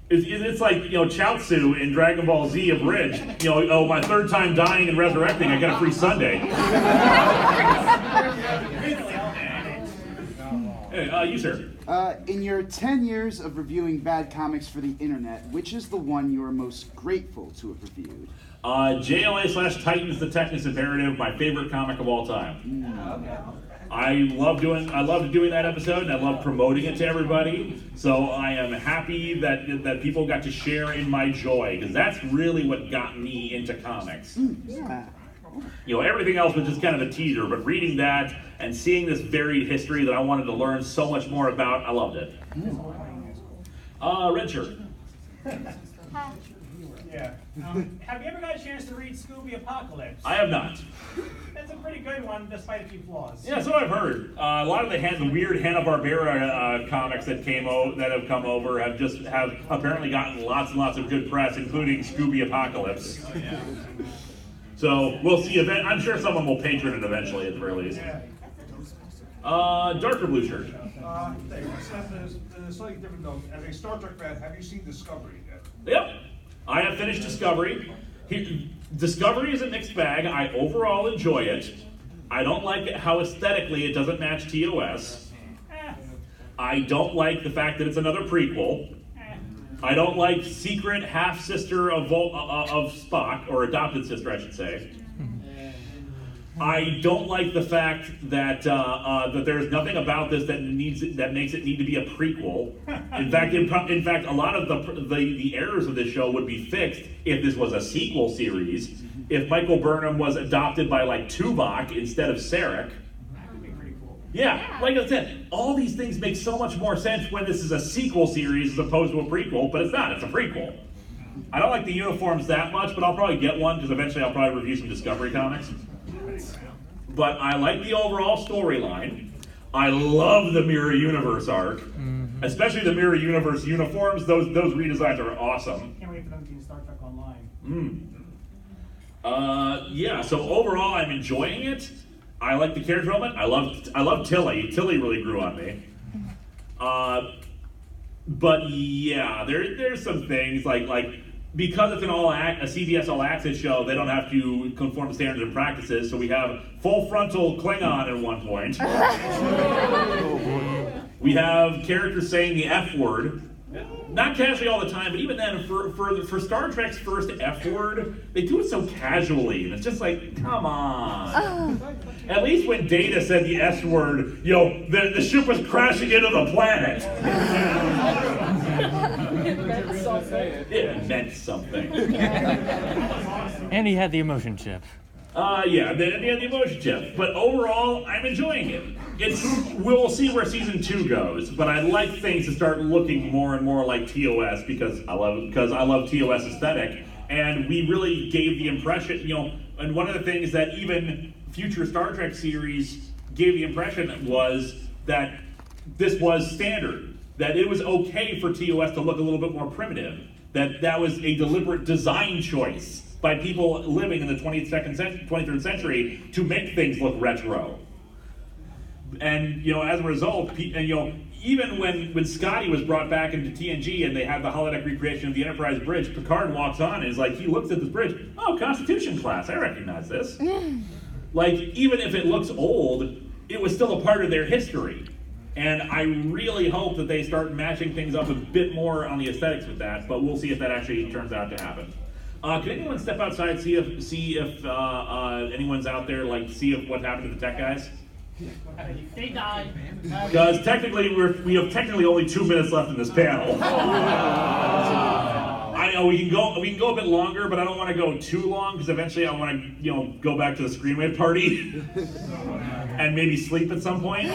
it's like, Chaozu in Dragon Ball Z abridged. My 3rd time dying and resurrecting, I got a free Sunday. Hey, you, sir. In your 10 years of reviewing bad comics for the internet, which is the one you are most grateful to have reviewed? JLA/Titans: The Technics Imperative, my favorite comic of all time. I love doing that episode, and I love promoting it to everybody. So I am happy that people got to share in my joy, because that's really what got me into comics. Yeah. Everything else was just kind of a teaser, but reading that and seeing this varied history that I wanted to learn so much more about, I loved it. Red shirt. Hi. Yeah. Have you ever got a chance to read Scooby Apocalypse? I have not. That's a pretty good one, despite a few flaws. Yeah, that's what I've heard. A lot of the weird Hanna-Barbera comics that have come over have apparently gotten lots and lots of good press, including Scooby Apocalypse. Oh, yeah. So we'll see. I'm sure someone will patron it eventually at the very least. Yeah. Darker blue shirt. Thanks. A slightly different note. As a Star Trek fan, have you seen Discovery yet? Yep. I have finished Discovery. Discovery is a mixed bag. I overall enjoy it. I don't like how aesthetically it doesn't match TOS. I don't like the fact that it's another prequel. I don't like secret half-sister of Spock, or adopted sister, I should say. I don't like the fact that that there's nothing about this that makes it need to be a prequel. In fact, a lot of the errors of this show would be fixed if this was a sequel series. If Michael Burnham was adopted by like Tuvok instead of Sarek. That would be pretty cool. Yeah, like I said, all these things make so much more sense when this is a sequel series as opposed to a prequel, but it's not. It's a prequel. I don't like the uniforms that much, but I'll probably get one because eventually I'll probably review some Discovery comics. But I like the overall storyline. I love the Mirror Universe arc, especially the Mirror Universe uniforms. Those redesigns are awesome. Can't wait for them to use Star Trek Online. Yeah. So overall, I'm enjoying it. I like the character development. I love Tilly. Tilly really grew on me. But yeah, there's some things like. Because it's a CBS All Access show, they don't have to conform to standards and practices, so we have full frontal Klingon at one point. We have characters saying the F word. Not casually all the time, but even then, for Star Trek's first F word, they do it so casually, and it's just like, come on. At least when Data said the S word, the ship was crashing into the planet. It meant something. And he had the emotion chip. Yeah, the emotion chip. But overall, I'm enjoying it. We'll see where season 2 goes, but I'd like things to start looking more and more like TOS because I love TOS aesthetic, and we really gave the impression, and one of the things that even future Star Trek series gave the impression was that this was standard, that it was okay for TOS to look a little bit more primitive, that was a deliberate design choice by people living in the 23rd century to make things look retro. And as a result, even when Scotty was brought back into TNG and they had the holodeck recreation of the Enterprise bridge, Picard walks on and is like, he looks at this bridge, oh, Constitution class, I recognize this. Like, even if it looks old, it was still a part of their history. And I really hope that they start matching things up a bit more on the aesthetics with that, but we'll see if that actually turns out to happen. Can anyone step outside, see if anyone's out there, see if what happened to the tech guys? They died. Because technically, we have only 2 minutes left in this panel. I know we can go a bit longer, but I don't want to go too long because eventually I want to go back to the Screenwave party and maybe sleep at some point.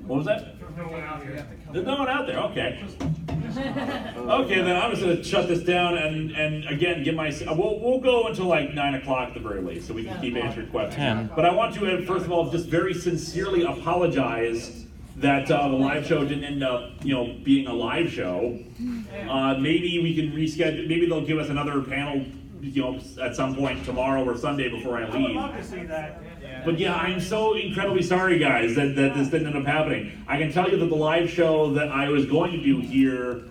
What was that? There's no one out there. Okay. Okay, then I'm just gonna shut this down and again give we'll go until like 9 o'clock at the very least, so we can keep answering questions. But I want to first of all just very sincerely apologize that the live show didn't end up being a live show. Maybe we can reschedule. Maybe they'll give us another panel at some point tomorrow or Sunday before I leave. I would love to see that. But yeah, I'm so incredibly sorry, guys, that this didn't end up happening. I can tell you that the live show that I was going to do here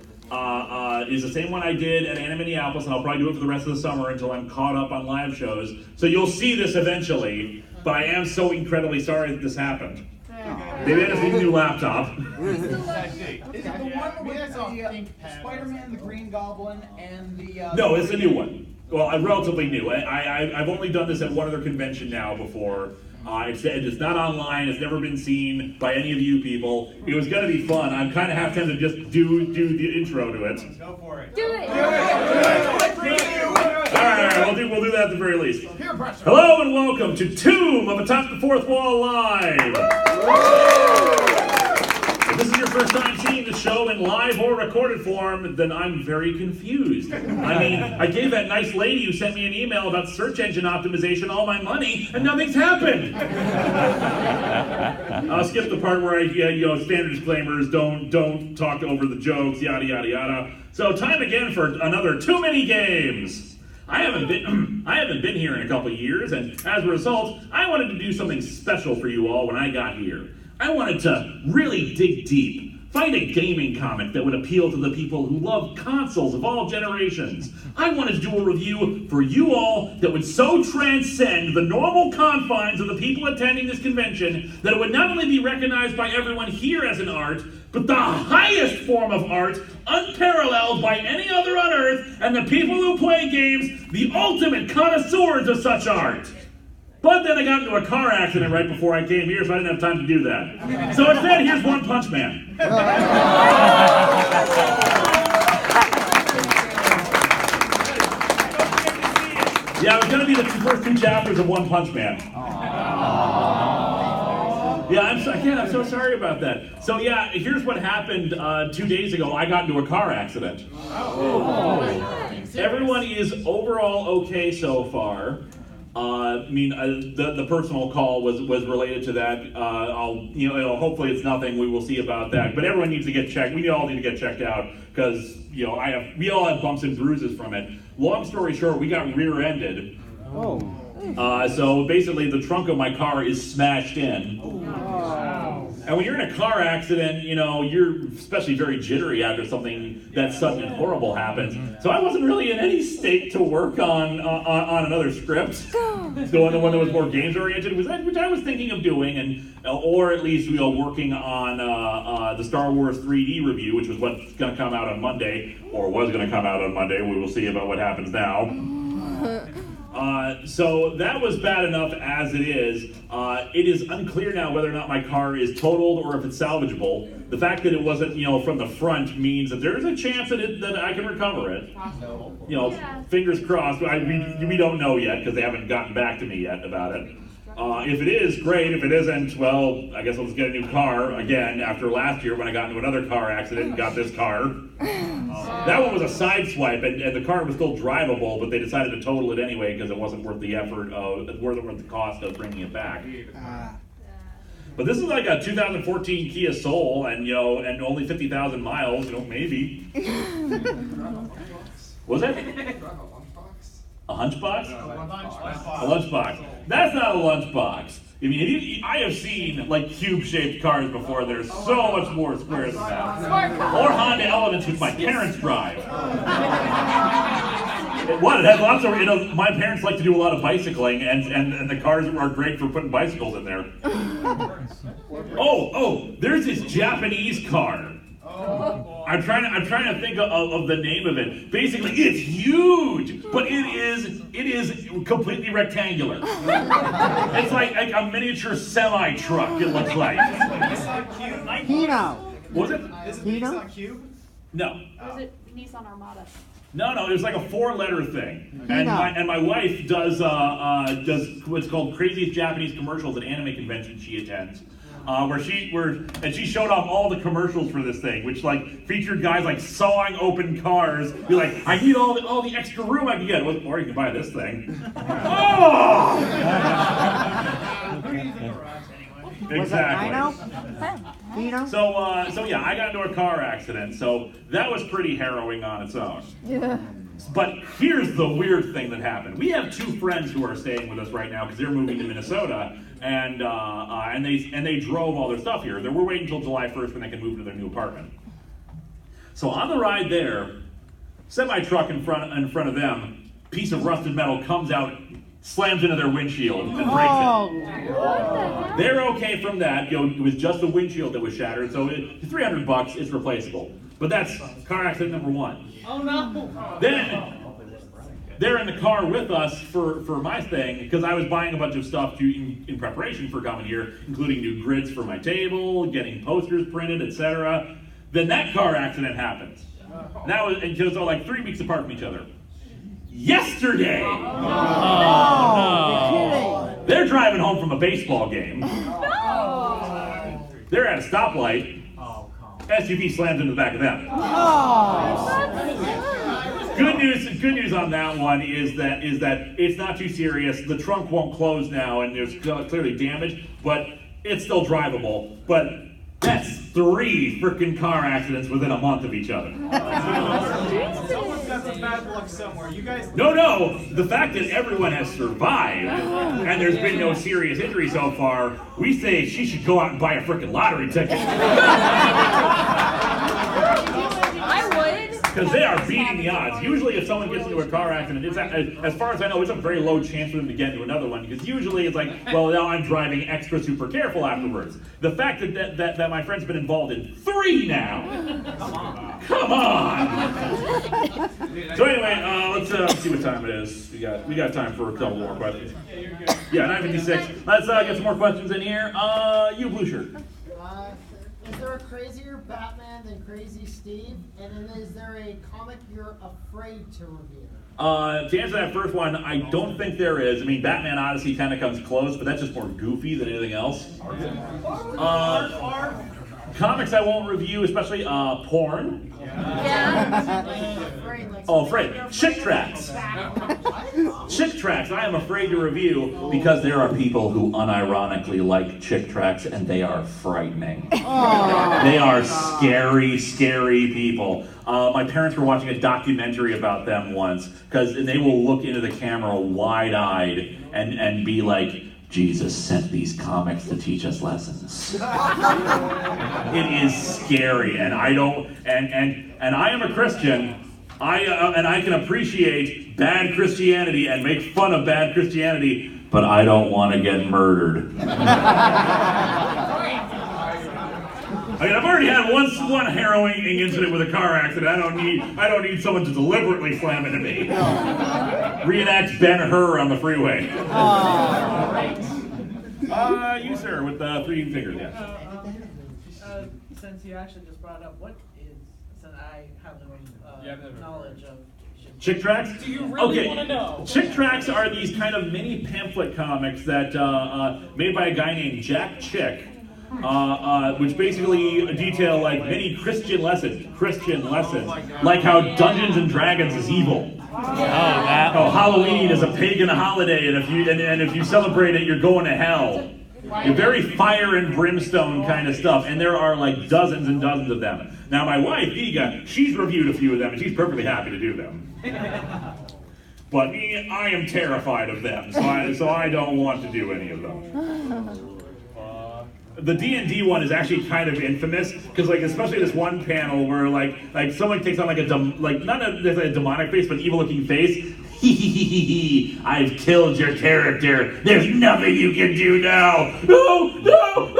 is the same one I did at Anna Minneapolis, and I'll probably do it for the rest of the summer until I'm caught up on live shows. So you'll see this eventually, but I am so incredibly sorry that this happened. Maybe I just need a new laptop. Is it the one with the Spider-Man, the Green Goblin, and the... No, it's a new one. Well, relatively new. I've only done this at one other convention now before. It's not online. It's never been seen by any of you people. It was going to be fun. I'm kind of half tempted to just do the intro to it. Go for it. Do it. All right, we'll do that at the very least. Hello and welcome to Tomb of Atop the Fourth Wall Live. If this is your first time seeing the show in live or recorded form, then I'm very confused. I mean, I gave that nice lady who sent me an email about search engine optimization all my money, and nothing's happened. I'll skip the part where standard disclaimers, don't talk over the jokes, yada, yada, yada. So time again for another Too Many Games. I haven't been here in a couple years, and as a result, I wanted to do something special for you all when I got here. I wanted to really dig deep, find a gaming comic that would appeal to the people who love consoles of all generations. I wanted to do a review for you all that would so transcend the normal confines of the people attending this convention that it would not only be recognized by everyone here as an art, but the highest form of art, unparalleled by any other on Earth, and the people who play games, the ultimate connoisseurs of such art. But then I got into a car accident right before I came here, so I didn't have time to do that. So instead, here's One Punch Man. Yeah, it was going to be the first 2 chapters of One Punch Man. Yeah, I'm so sorry about that. So yeah, here's what happened 2 days ago. I got into a car accident. Everyone is overall okay so far. The personal call was related to that. Hopefully it's nothing. We will see about that. But everyone needs to get checked. We all need to get checked out because we all have bumps and bruises from it. Long story short, we got rear-ended. So basically, the trunk of my car is smashed in. And when you're in a car accident, you're especially very jittery after something that sudden and horrible happens. So I wasn't really in any state to work on another script, the one that was more games oriented, which I was thinking of doing, or at least working on the Star Wars 3D review, which was what's going to come out on Monday, or was going to come out on Monday. We will see about what happens now. So that was bad enough as it is. It is unclear now whether or not my car is totaled or if it's salvageable. The fact that it wasn't, from the front means that there is a chance that I can recover it. Fingers crossed. We don't know yet because they haven't gotten back to me yet about it. If it is, great. If it isn't, well, I guess I'll just get a new car again after last year when I got into another car accident and got this car. That one was a side swipe, and the car was still drivable, but they decided to total it anyway because it wasn't worth the effort worth the cost of bringing it back. But this is like a 2014 Kia Soul, and only 50,000 miles. Maybe. Was it? A hunchbox? A lunchbox. That's not a lunchbox. I have seen cube-shaped cars before. There's so much more square than that. Or Honda Elements, which my parents drive. It has lots of. My parents like to do a lot of bicycling, and the cars are great for putting bicycles in there. There's this Japanese car. I'm trying to think of the name of it. Basically, it's huge, but it is completely rectangular. It's like a miniature semi-truck, it looks like. Hino. Was it? Is it Nissan Cube? No. Was it Nissan Armada? No, it was like a 4-letter thing. And my wife does what's called Craziest Japanese Commercials at anime conventions she attends. Where she showed off all the commercials for this thing, which featured guys sawing open cars. Be like, I need all the extra room I can get. Or you can buy this thing. Oh! Exactly. So yeah, I got into a car accident. So that was pretty harrowing on its own. Yeah. But here's the weird thing that happened. We have 2 friends who are staying with us right now because they're moving to Minnesota, and they drove all their stuff here. We're waiting until July 1st when they can move to their new apartment. So on the ride there, semi-truck in front of them, piece of rusted metal comes out, slams into their windshield and breaks it. They're okay from that. It was just the windshield that was shattered, so $300, it's replaceable. But that's car accident number 1. Oh no! Then they're in the car with us for my thing because I was buying a bunch of stuff in preparation for coming here, including new grids for my table, getting posters printed, etc. Then that car accident happens. That was 3 weeks apart from each other. Yesterday, they're driving home from a baseball game. They're at a stoplight. SUV slams into the back of them. Good news on that one is that it's not too serious. The trunk won't close now, and there's clearly damage, but it's still drivable. But that's 3 freaking car accidents within a month of each other. Someone's got some bad luck somewhere. You guys. No. The fact that everyone has survived and there's been no serious injury so far, we say she should go out and buy a freaking lottery ticket. I would. Because they are beating the odds. Usually if someone gets into a car accident, it's as far as I know, it's a very low chance for them to get into another one. Because usually it's like, well, now I'm driving extra super careful afterwards. The fact that my friend's been involved in 3 now. Come on. So anyway, let's see what time it is. We got time for a couple more questions. Yeah, 9:56. Let's get some more questions in here. You blue shirt. Is there a crazier Batman than Crazy Steve? And then is there a comic you're afraid to review? To answer that first one, I don't think there is. I mean, Batman Odyssey kind of comes close, but that's just more goofy than anything else. Comics I won't review, especially porn. Oh, afraid. Chick tracks. Chick tracks I am afraid to review because there are people who unironically like chick tracks and they are frightening. They are scary, scary people. My parents were watching a documentary about them once because they will look into the camera wide-eyed and be like, Jesus sent these comics to teach us lessons. It is scary, and I don't. And I am a Christian. And I can appreciate bad Christianity and make fun of bad Christianity, but I don't want to get murdered. I mean, I've already had one harrowing incident with a car accident. I don't need someone to deliberately slam into me. Reenact Ben-Hur on the freeway. You sir, with 3 fingers, yeah. Since you actually just brought up, what is, since I have no knowledge of Chick tracks? Do you really okay. want to know? Chick tracks are these kind of mini pamphlet comics that made by a guy named Jack Chick, which basically detail like many Christian lessons, like how Dungeons and Dragons is evil. How Halloween is a pagan holiday, and if you celebrate it, you're going to hell. You're very fire and brimstone kind of stuff, and there are like dozens and dozens of them. Now, my wife, Iga, she's reviewed a few of them, and she's perfectly happy to do them. But me, I am terrified of them, so I don't want to do any of them. The D&D one is actually kind of infamous because, like, especially this one panel where, like someone takes on like not a demonic face, but an evil-looking face. I've killed your character. There's nothing you can do now. No, no.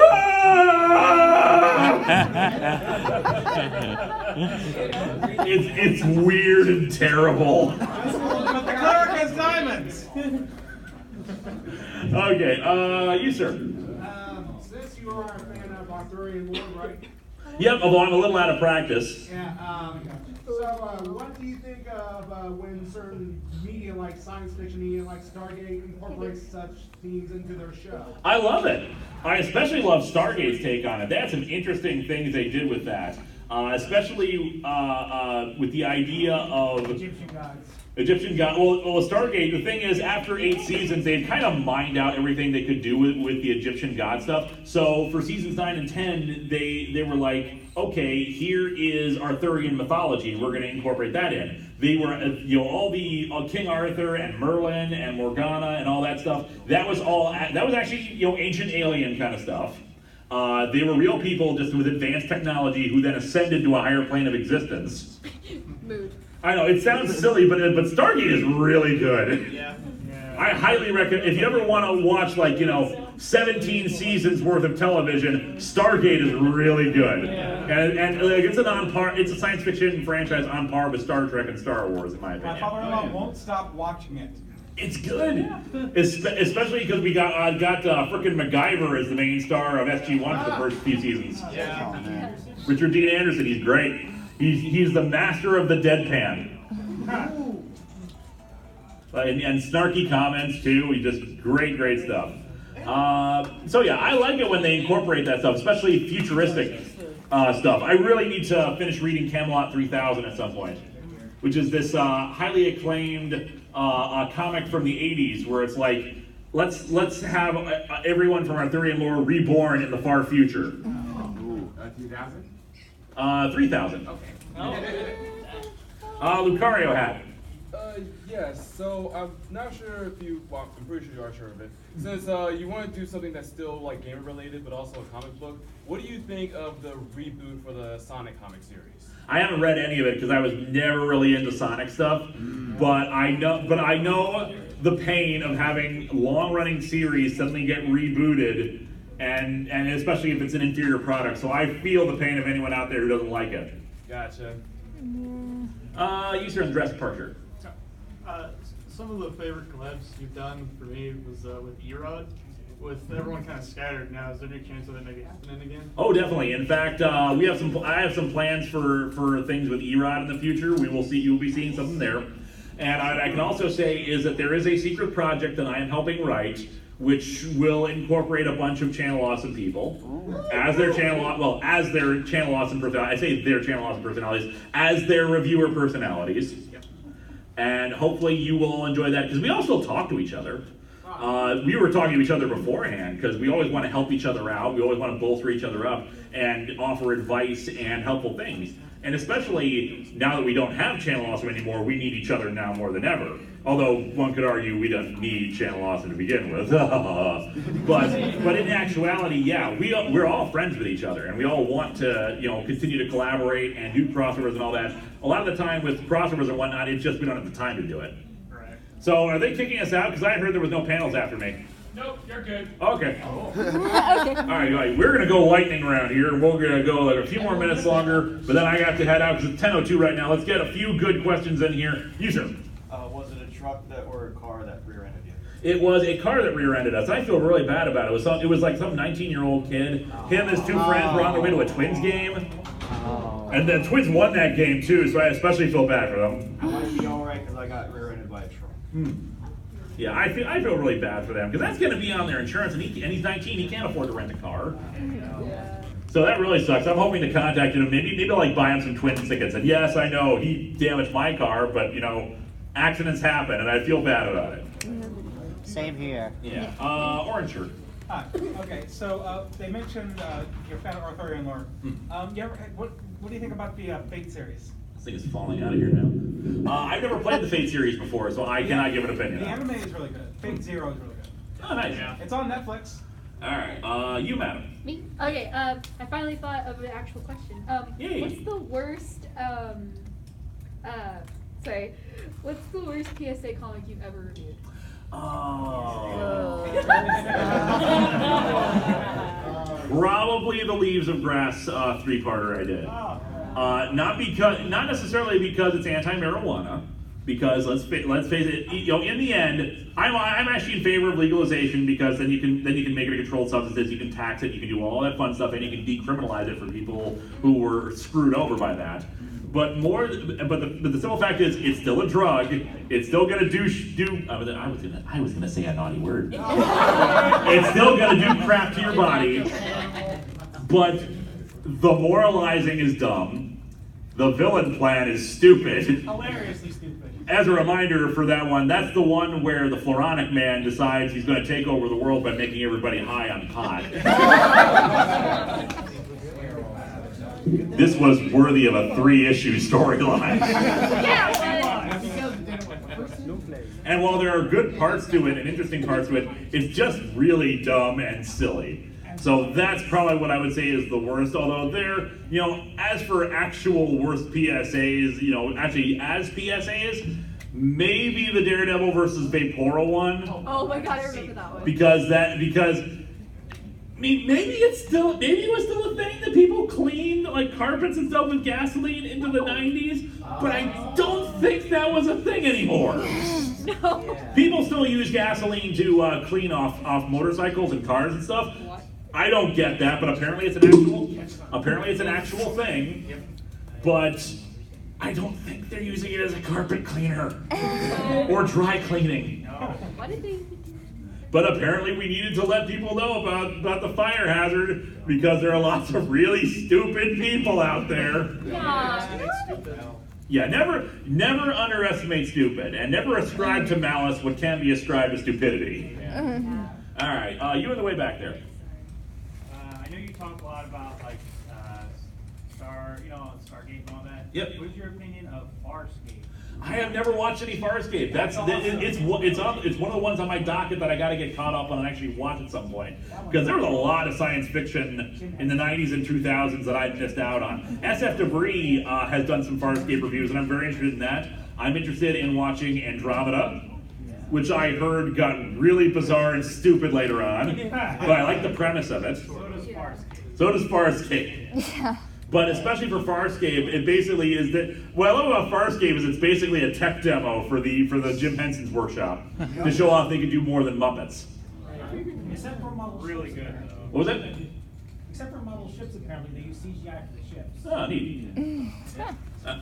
It's weird and terrible. But the cleric has diamonds. Okay, you sir. Since you are a fan of Arthurian lore, right? Yep, although I'm a little out of practice. Yeah. So, what do you think of when certain media like science fiction media like Stargate incorporates such themes into their show? I love it. I especially love Stargate's take on it. They had some interesting things they did with that, especially with the idea of Egyptian gods. Well, Stargate, the thing is, after 8 seasons, they've kind of mined out everything they could do with the Egyptian god stuff. So for seasons 9 and 10, they were like, okay, here is Arthurian mythology. We're going to incorporate that in. They were, all the King Arthur and Merlin and Morgana and all that stuff. That was actually, ancient alien kind of stuff. They were real people just with advanced technology who then ascended to a higher plane of existence. Mood. I know, it sounds silly, but Stargate is really good. Yeah. I highly recommend, if you ever want to watch 17 seasons worth of television, Stargate is really good. And it's it's a science fiction franchise on par with Star Trek and Star Wars, in my opinion. My father-in-law won't stop watching it. It's good, especially because we got frickin' MacGyver as the main star of SG-1 for the first few seasons. Yeah. Richard Dean Anderson, he's great. He's the master of the deadpan. And snarky comments too. He just great stuff. So yeah, I like it when they incorporate that stuff, especially futuristic. stuff. I really need to finish reading Camelot 3000 at some point, which is this highly acclaimed comic from the 80s where it's like, let's have everyone from Arthurian lore reborn in the far future. 2000? 3000. Okay. Lucario had. Yes, so I'm not sure if you, well, I'm pretty sure you are sure of it. Since you want to do something that's still like gamer related, but also a comic book, what do you think of the reboot for the Sonic comic series? I haven't read any of it because I was never really into Sonic stuff, but I know the pain of having long-running series suddenly get rebooted, and especially if it's an inferior product. So I feel the pain of anyone out there who doesn't like it. Gotcha. User in Dress Parker. Some of the favorite collabs you've done for me was with Erod. With everyone kind of scattered now, is there any chance of that maybe happening again? Oh, definitely. In fact, I have some plans for things with Erod in the future. We will see. You'll be seeing something there. And I can also say is that there is a secret project that I am helping write, which will incorporate a bunch of Channel Awesome people as their channel awesome personalities. I say their channel awesome personalities as their reviewer personalities. And hopefully you will all enjoy that because we all still talk to each other. We were talking to each other beforehand because we always want to help each other out. We always want to bolster each other up and offer advice and helpful things. And especially now that we don't have Channel Awesome anymore, we need each other now more than ever. Although one could argue we don't need Channel Awesome to begin with. but in actuality, yeah, we're all friends with each other, and we all want to continue to collaborate and do crossovers and all that. A lot of the time with crossovers and whatnot, it's just we don't have the time to do it. Right. So are they kicking us out? Because I heard there was no panels after me. Nope, you're good. Okay. All right, we're going to go lightning round here. We're going to go like a few more minutes longer, but then I got to head out because it's 10:02 right now. Let's get a few good questions in here. You, sir. Was it a truck or a car that rear-ended you? It was a car that rear-ended us. I feel really bad about it. It was like some 19-year-old kid. Him and his two friends were on their way to a Twins game. And the Twins won that game too, so I especially feel bad for them. I might be alright because I got rear-ended by a truck. Yeah, I feel really bad for them because that's going to be on their insurance, and he's 19. He can't afford to rent a car. So that really sucks. I'm hoping to contact him, maybe like buy him some Twins tickets. And yes, I know he damaged my car, but accidents happen, and I feel bad about it. Same here. Yeah. Orange shirt. Hi. Okay, so they mentioned you're a fan of Arthurian lore. What do you think about the Fate series? This thing is falling out of here now. I've never played the Fate series before, so I cannot give an opinion. The anime is really good. Fate Zero is really good. Oh, nice. Yeah. It's on Netflix. All right. You, madam. Me? Okay, I finally thought of an actual question. Yay. What's the worst, what's the worst PSA comic you've ever reviewed? Probably the Leaves of Grass 3-parter I did. Not necessarily because it's anti-marijuana, because let's face it, in the end, I'm actually in favor of legalization because then you can make it a controlled substance, you can tax it, you can do all that fun stuff, and you can decriminalize it for people who were screwed over by that. But the simple fact is, it's still a drug. It's still gonna do. I was gonna say a naughty word. It's still gonna do crap to your body. But the moralizing is dumb. The villain plan is stupid. Hilariously stupid. As a reminder for that one, that's the one where the Floronic Man decides he's going to take over the world by making everybody high on pot. This was worthy of a 3-issue storyline. And while there are good parts to it and interesting parts to it, it's just really dumb and silly. So that's probably what I would say is the worst. Although there, as for actual worst PSAs, actually as PSAs, maybe the Daredevil versus Vaporu one. Oh my god, I remember that one. Because maybe it was still a thing that people cleaned like carpets and stuff with gasoline into the 90s, but I don't think that was a thing anymore. No. People still use gasoline to clean off motorcycles and cars and stuff. I don't get that, but apparently it's an actual thing. But I don't think they're using it as a carpet cleaner or dry cleaning. Why did they? But apparently we needed to let people know about the fire hazard because there are lots of really stupid people out there. Yeah, never underestimate stupid, and never ascribe to malice what can be ascribed to stupidity. All right, you in the way back there. I know you talk a lot about like Stargate and all that. Yep. What's your opinion of Farscape? I have never watched any Farscape. It's one of the ones on my docket that I got to get caught up on and actually watch at some point. Because there was a lot of science fiction in the 90s and 2000s that I missed out on. SF Debris has done some Farscape reviews, and I'm very interested in that. I'm interested in watching Andromeda, which I heard got really bizarre and stupid later on. But I like the premise of it. So does Farscape. But especially for Farscape, it basically is that. What I love about Farscape is it's basically a tech demo for the Jim Henson's workshop to show off they could do more than Muppets. Except for model really good. What was that? Except for model ships, apparently they use CGI for the ships. Oh, neat.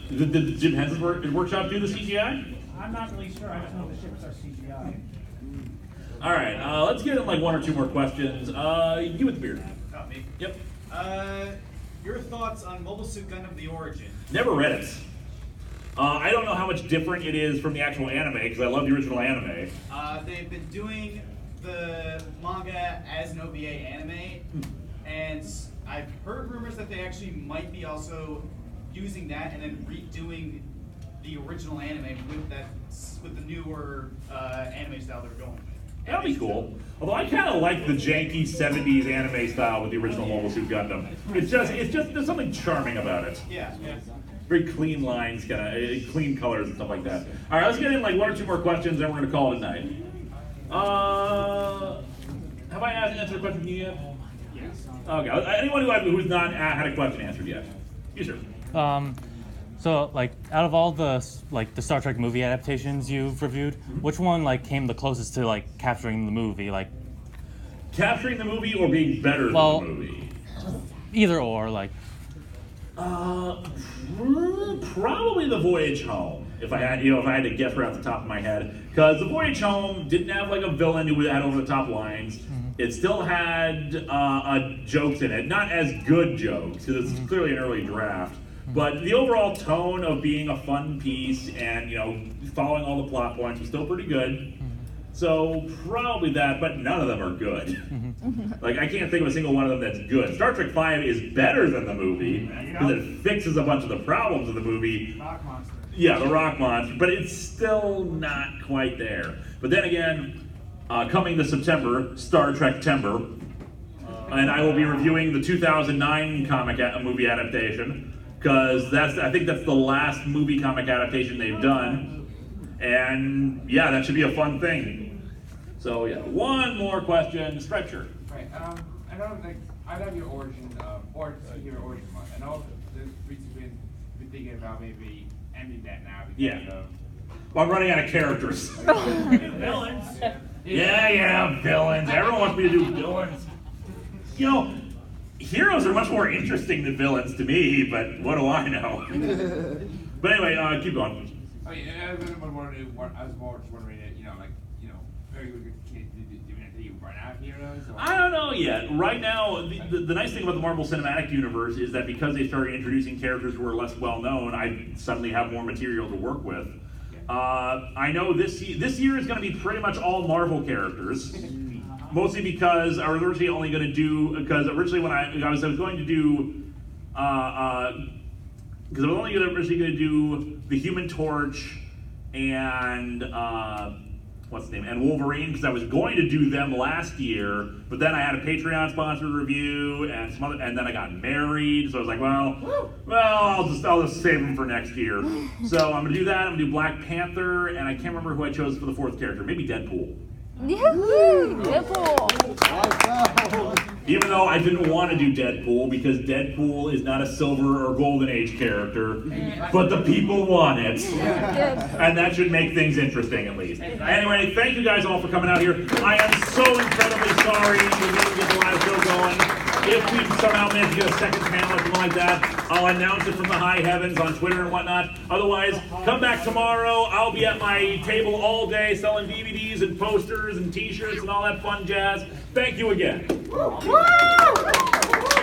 Did Jim Henson's workshop do the CGI? I'm not really sure. I just know the ships are CGI. All right, let's get in like one or two more questions. You with the beard. Not me. Yep. Your thoughts on Mobile Suit Gundam: The Origin? Never read it. I don't know how much different it is from the actual anime because I love the original anime. They've been doing the manga as an OVA anime, and I've heard rumors that they actually might be also using that and then redoing the original anime with the newer anime style they're going with. That'd be cool. Although I kind of like the janky 70s anime style with the original Mobile Suit Gundam. It's just there's something charming about it. Yeah. Very clean lines, kind of clean colors and stuff like that. All right, let's get in like one or two more questions, and we're gonna call it a night. Have I answered a question from you yet? Yes. Okay. Anyone who's not had a question answered yet? You sir. So, like, out of all the Star Trek movie adaptations you've reviewed, which one came the closest to capturing the movie? Capturing the movie or being better than the movie? Either or, probably The Voyage Home. If I had to guess right off the top of my head, because The Voyage Home didn't have a villain who had over the top lines. It still had jokes in it, not as good jokes because it's clearly an early draft. But the overall tone of being a fun piece and following all the plot points was still pretty good. So probably that, but none of them are good. I can't think of a single one of them that's good. Star Trek V is better than the movie because it fixes a bunch of the problems of the movie. Rock monster. Yeah, the rock monster, but it's still not quite there. But then again, coming this September, Star Trek-tember, and I will be reviewing the 2009 movie adaptation. Because I think that's the last movie comic adaptation they've done, and yeah, that should be a fun thing. So yeah, one more question, Stretcher. Right. I know your origin, your origin month. I know there's recently been thinking about maybe ending that now because of. Well, I'm running out of characters. Villains. Yeah, villains. Everyone wants me to do villains. Heroes are much more interesting than villains to me, but what do I know? But anyway, keep going. I was more just wondering, very good kids doing it. Do you run out of heroes? I don't know yet. Right now, the nice thing about the Marvel Cinematic Universe is that because they started introducing characters who are less well known, I suddenly have more material to work with. I know this year is going to be pretty much all Marvel characters. Mostly because I was originally only going to do, when I was going to do, because I was only originally going to do the Human Torch and what's the name, and Wolverine, because I was going to do them last year, but then I had a Patreon sponsored review and some other, and then I got married, so I was like, well, I'll just save them for next year. So I'm going to do that. I'm going to do Black Panther, and I can't remember who I chose for the fourth character. Maybe Deadpool. Yahoo! Deadpool! Even though I didn't want to do Deadpool because Deadpool is not a Silver or Golden Age character, but the people want it. And that should make things interesting at least. Anyway, thank you guys all for coming out here. I am so incredibly sorry we didn't get the live show going. if we somehow manage to get a second panel or something like that, I'll announce it from the high heavens on Twitter and whatnot. Otherwise, come back tomorrow. I'll be at my table all day selling DVDs and posters and t-shirts and all that fun jazz. Thank you again. Woo!